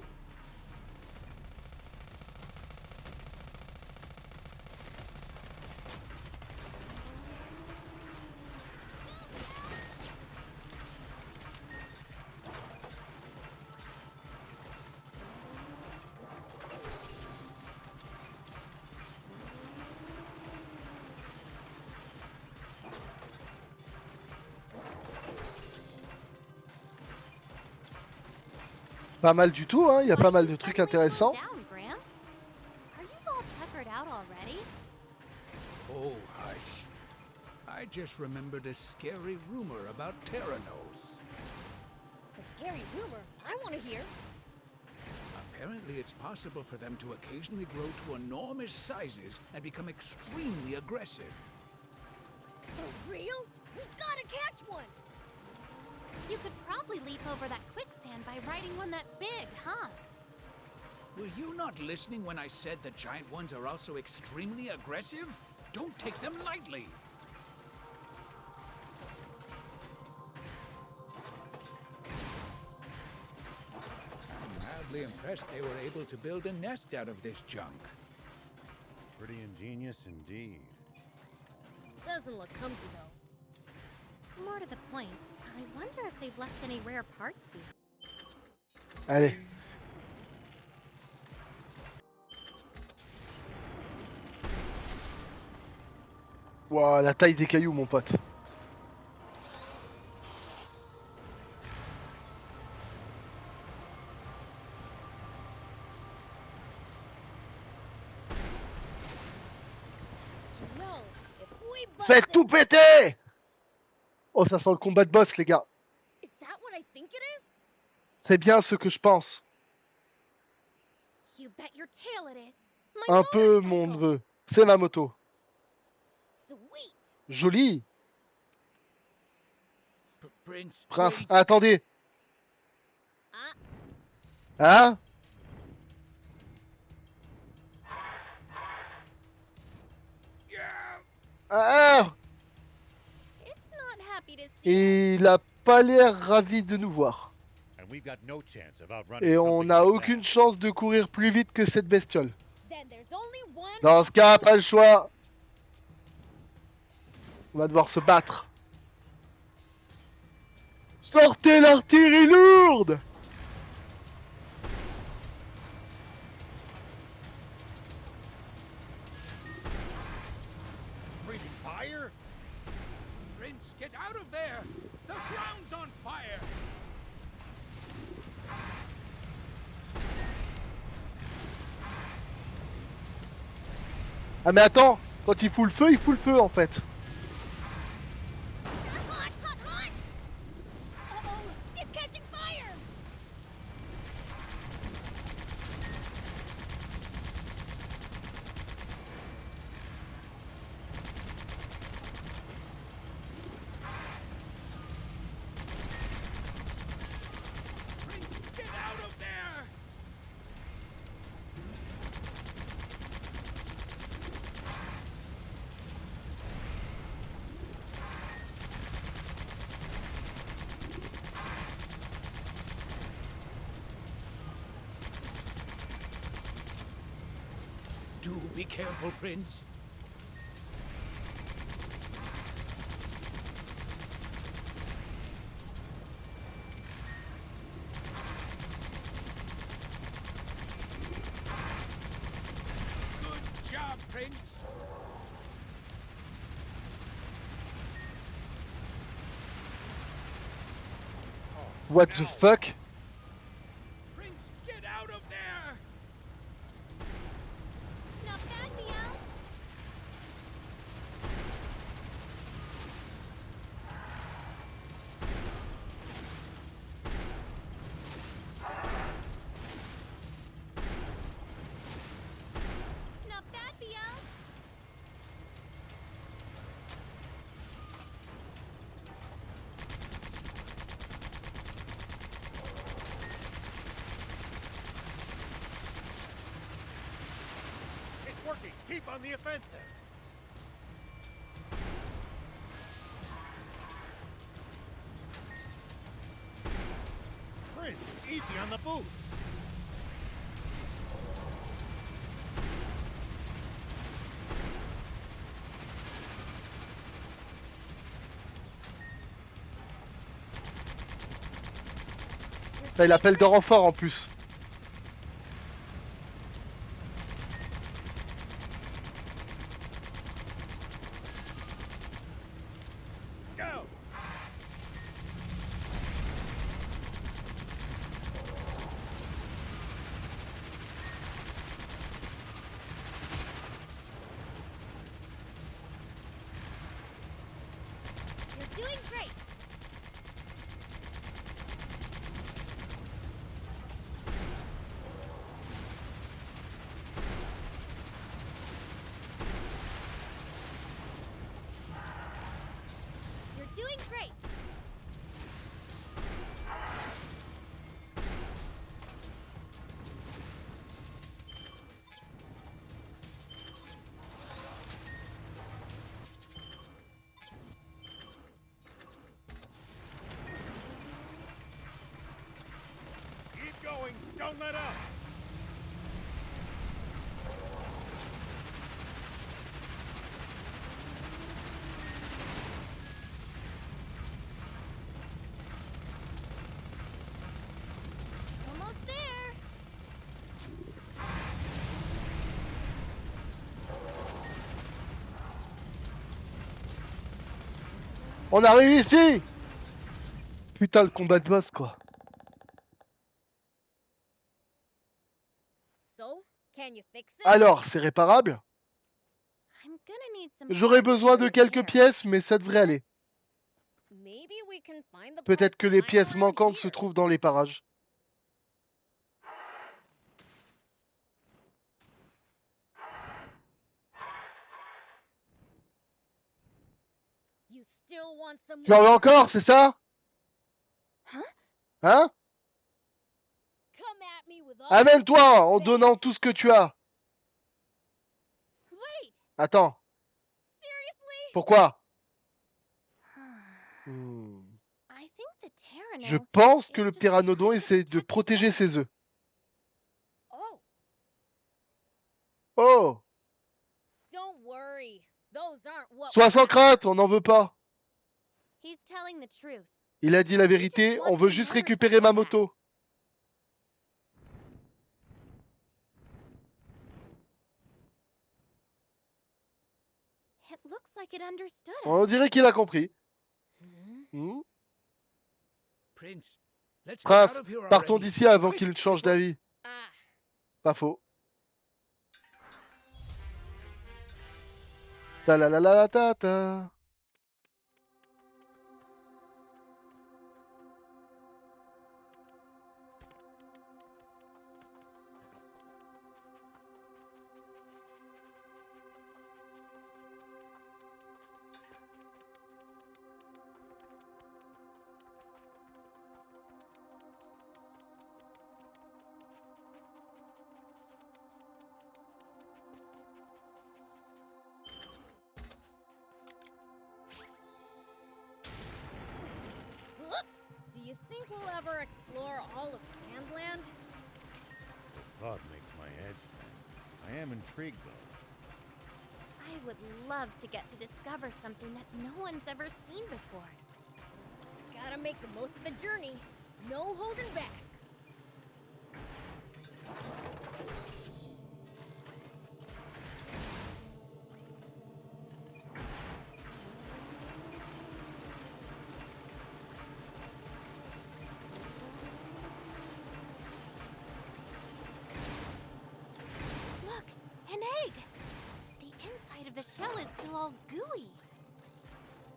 [SPEAKER 1] Pas mal du tout, hein. Il y a pas mal de trucs intéressants.
[SPEAKER 3] Down, Gramps. Are you all tuckered out already?
[SPEAKER 8] Oh, hush. I just remembered a scary rumor about Terranos.
[SPEAKER 6] A scary rumor. I want to hear.
[SPEAKER 8] Apparently, it's possible for them to occasionally grow to enormous sizes and become extremely aggressive.
[SPEAKER 6] For real? We gotta catch one.
[SPEAKER 3] You could probably leap over that quicksand by riding one that big, huh?
[SPEAKER 8] Were you not listening when I said the giant ones are also extremely aggressive? Don't take them lightly. I'm mildly impressed they were able to build a nest out of this junk.
[SPEAKER 9] Pretty ingenious indeed.
[SPEAKER 6] Doesn't look comfy though.
[SPEAKER 3] More to the point, I wonder if they've left any rare parts behind.
[SPEAKER 1] Allez. Wow, la taille des cailloux, mon pote.
[SPEAKER 6] You know, if we bust
[SPEAKER 1] Faites
[SPEAKER 6] this-
[SPEAKER 1] tout péter! Oh, ça sent le combat de boss, les gars.
[SPEAKER 6] Is that what I think it is?
[SPEAKER 1] C'est bien ce que je pense.
[SPEAKER 3] You bet your tail it is. My
[SPEAKER 1] Un peu
[SPEAKER 3] motorcycle.
[SPEAKER 1] mon neveu. C'est ma moto.
[SPEAKER 6] Sweet.
[SPEAKER 1] Jolie.
[SPEAKER 8] Prince,
[SPEAKER 1] Prince,
[SPEAKER 8] wait.
[SPEAKER 1] attendez.
[SPEAKER 6] Ah,
[SPEAKER 1] Hein? Ah!
[SPEAKER 3] It's not happy to see.
[SPEAKER 1] Il a pas l'air ravi de nous voir.
[SPEAKER 9] And we've got no chance of outrunning
[SPEAKER 1] Et on
[SPEAKER 9] something
[SPEAKER 1] n'a
[SPEAKER 9] like
[SPEAKER 1] aucune
[SPEAKER 9] that.
[SPEAKER 1] chance de courir plus vite que cette bestiole.
[SPEAKER 6] then there's only one.
[SPEAKER 1] Dans ce cas, pas le choix. On va devoir se battre. Sortez l'artillerie lourde!
[SPEAKER 10] Breathing fire?
[SPEAKER 8] Prince, get out of there! The ground's on fire!
[SPEAKER 1] Ah mais attends, quand il fout le feu en fait.
[SPEAKER 6] Hot, hot, hot! Uh-oh, it's catching fire!
[SPEAKER 8] Prince, get out of there! Do be careful, Prince. Good job, Prince.
[SPEAKER 1] What the fuck?
[SPEAKER 8] Prince, get out of there!
[SPEAKER 3] Not bad, Meow. Not bad, Meow.
[SPEAKER 10] It's working. Keep on the offensive. Prince, easy on the boost.
[SPEAKER 1] Là, il appelle de renfort en plus.
[SPEAKER 10] Go!
[SPEAKER 3] You're doing great. You're doing great.
[SPEAKER 10] Keep going. Don't let up.
[SPEAKER 3] Almost there.
[SPEAKER 1] On a réussi! Putain, le combat de boss, quoi.
[SPEAKER 6] So, can you fix it?
[SPEAKER 1] Alors, c'est réparable?
[SPEAKER 3] I'm gonna need some.
[SPEAKER 1] J'aurais
[SPEAKER 3] parts
[SPEAKER 1] besoin
[SPEAKER 3] here
[SPEAKER 1] de
[SPEAKER 3] and
[SPEAKER 1] quelques
[SPEAKER 3] there.
[SPEAKER 1] pièces, mais ça devrait aller.
[SPEAKER 6] Maybe we can find the
[SPEAKER 1] Peut-être
[SPEAKER 6] parts
[SPEAKER 1] que les
[SPEAKER 6] lying
[SPEAKER 1] pièces
[SPEAKER 6] around
[SPEAKER 1] manquantes se
[SPEAKER 6] here.
[SPEAKER 1] trouvent dans les parages.
[SPEAKER 6] You still want some
[SPEAKER 1] Tu en veux
[SPEAKER 6] more?
[SPEAKER 1] encore, c'est ça? Hein?
[SPEAKER 6] Come at me with all
[SPEAKER 1] Amène-toi en
[SPEAKER 6] your
[SPEAKER 1] donnant tout ce que tu as.
[SPEAKER 6] Wait,
[SPEAKER 1] Attends,
[SPEAKER 6] seriously?
[SPEAKER 1] pourquoi?
[SPEAKER 3] I think the Terrano.
[SPEAKER 1] Je pense que
[SPEAKER 3] is
[SPEAKER 1] le
[SPEAKER 3] just
[SPEAKER 1] pteranodon
[SPEAKER 3] trying to
[SPEAKER 1] essaie de
[SPEAKER 3] protect
[SPEAKER 1] protéger
[SPEAKER 3] its
[SPEAKER 1] ses œufs.
[SPEAKER 6] Oh,
[SPEAKER 1] Oh!
[SPEAKER 6] don't worry. Those aren't what
[SPEAKER 1] Sois
[SPEAKER 6] we
[SPEAKER 1] sans
[SPEAKER 6] have.
[SPEAKER 1] crainte, on n'en veut pas.
[SPEAKER 3] He's telling the truth.
[SPEAKER 1] Il a dit la vérité, on veut juste récupérer ma moto.
[SPEAKER 3] It looks like it understood
[SPEAKER 1] On
[SPEAKER 3] us.
[SPEAKER 1] dirait qu'il a compris.
[SPEAKER 6] Hmm?
[SPEAKER 1] Hmm?
[SPEAKER 8] Prince, let's get
[SPEAKER 1] Prince,
[SPEAKER 8] out of here
[SPEAKER 1] partons
[SPEAKER 8] already.
[SPEAKER 1] d'ici avant
[SPEAKER 8] Quick,
[SPEAKER 1] qu'il ne change
[SPEAKER 8] before-
[SPEAKER 1] d'avis.
[SPEAKER 6] Ah,
[SPEAKER 1] Pas faux. Ta la la la la ta ta.
[SPEAKER 6] do you think we'll ever explore all of Sandland?
[SPEAKER 10] Thought makes my head spin. I
[SPEAKER 9] I am intrigued, though.
[SPEAKER 3] I would love to get to discover something that no one's ever seen before.
[SPEAKER 6] Gotta make the most of the journey. No holding back.
[SPEAKER 3] Look, an egg! The inside of the shell is still all gooey.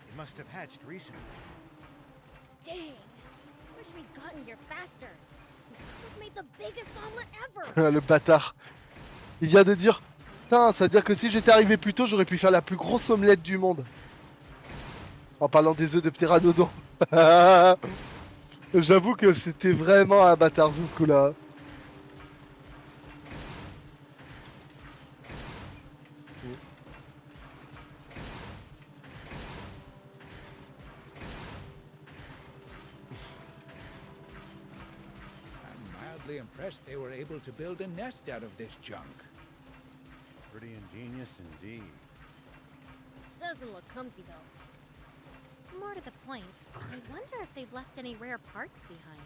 [SPEAKER 10] It must have hatched recently.
[SPEAKER 6] Dang. Wish we'd gotten here faster. We could have made the biggest omelet ever.
[SPEAKER 1] Le bâtard. Il vient de dire putain, ça veut dire que si j'étais arrivé plus tôt, j'aurais pu faire la plus grosse omelette du monde. En parlant des œufs de pteranodon. J'avoue que c'était vraiment un bâtard ce coup-là.
[SPEAKER 8] I'm mildly impressed they were able to build a nest out of this junk.
[SPEAKER 9] Pretty ingenious indeed.
[SPEAKER 6] Doesn't look comfy though.
[SPEAKER 3] More to the point, I wonder if they've left any rare parts behind.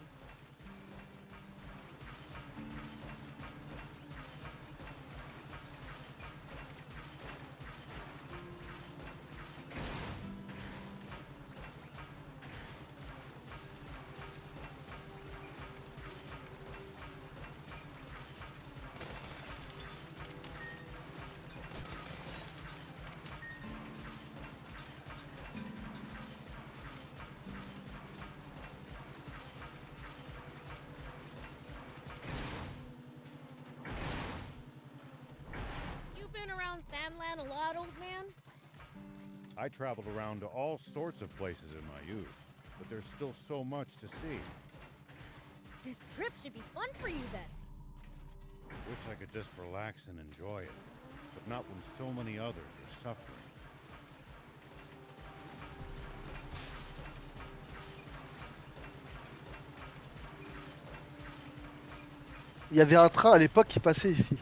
[SPEAKER 6] You been around Sandland a lot, old man?
[SPEAKER 9] I traveled around to all sorts of places in my youth, but there's still so much to see.
[SPEAKER 6] This trip should be fun for you then.
[SPEAKER 9] Wish I could just relax and enjoy it, but not when so many others are suffering.
[SPEAKER 1] Il y avait un train à l'époque qui passait ici.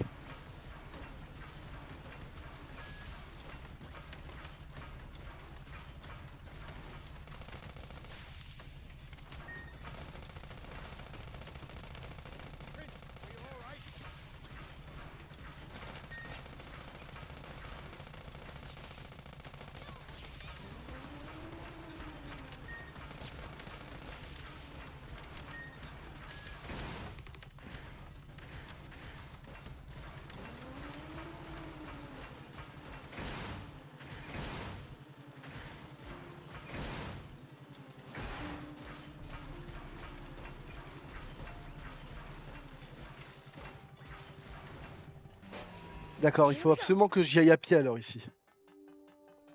[SPEAKER 1] D'accord, il faut absolument que j'y aille à pied alors ici.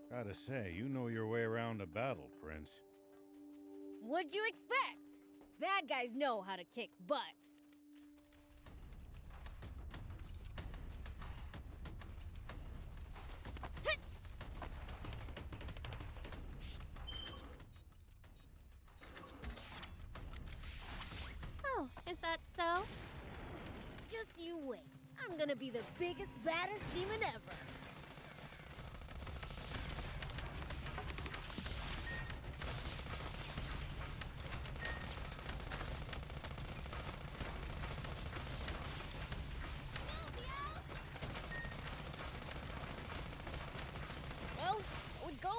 [SPEAKER 9] Gotta say, you know your way around a battle, Prince.
[SPEAKER 6] What'd you expect? Bad guys know how to kick butt.
[SPEAKER 3] Oh, is that so?
[SPEAKER 6] Just you wait. I'm gonna be the biggest, baddest demon ever. Well, so it goes.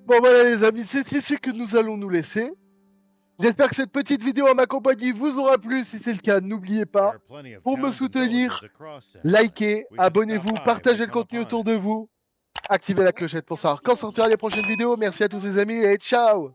[SPEAKER 1] Bon voilà les amis, c'est ici que nous allons nous laisser. J'espère que cette petite vidéo en ma compagnie vous aura plu. Si c'est le cas, n'oubliez pas, pour me soutenir, likez, abonnez-vous, partagez le contenu autour de vous, activez la clochette pour savoir quand sortira les prochaines vidéos. Merci à tous les amis et ciao!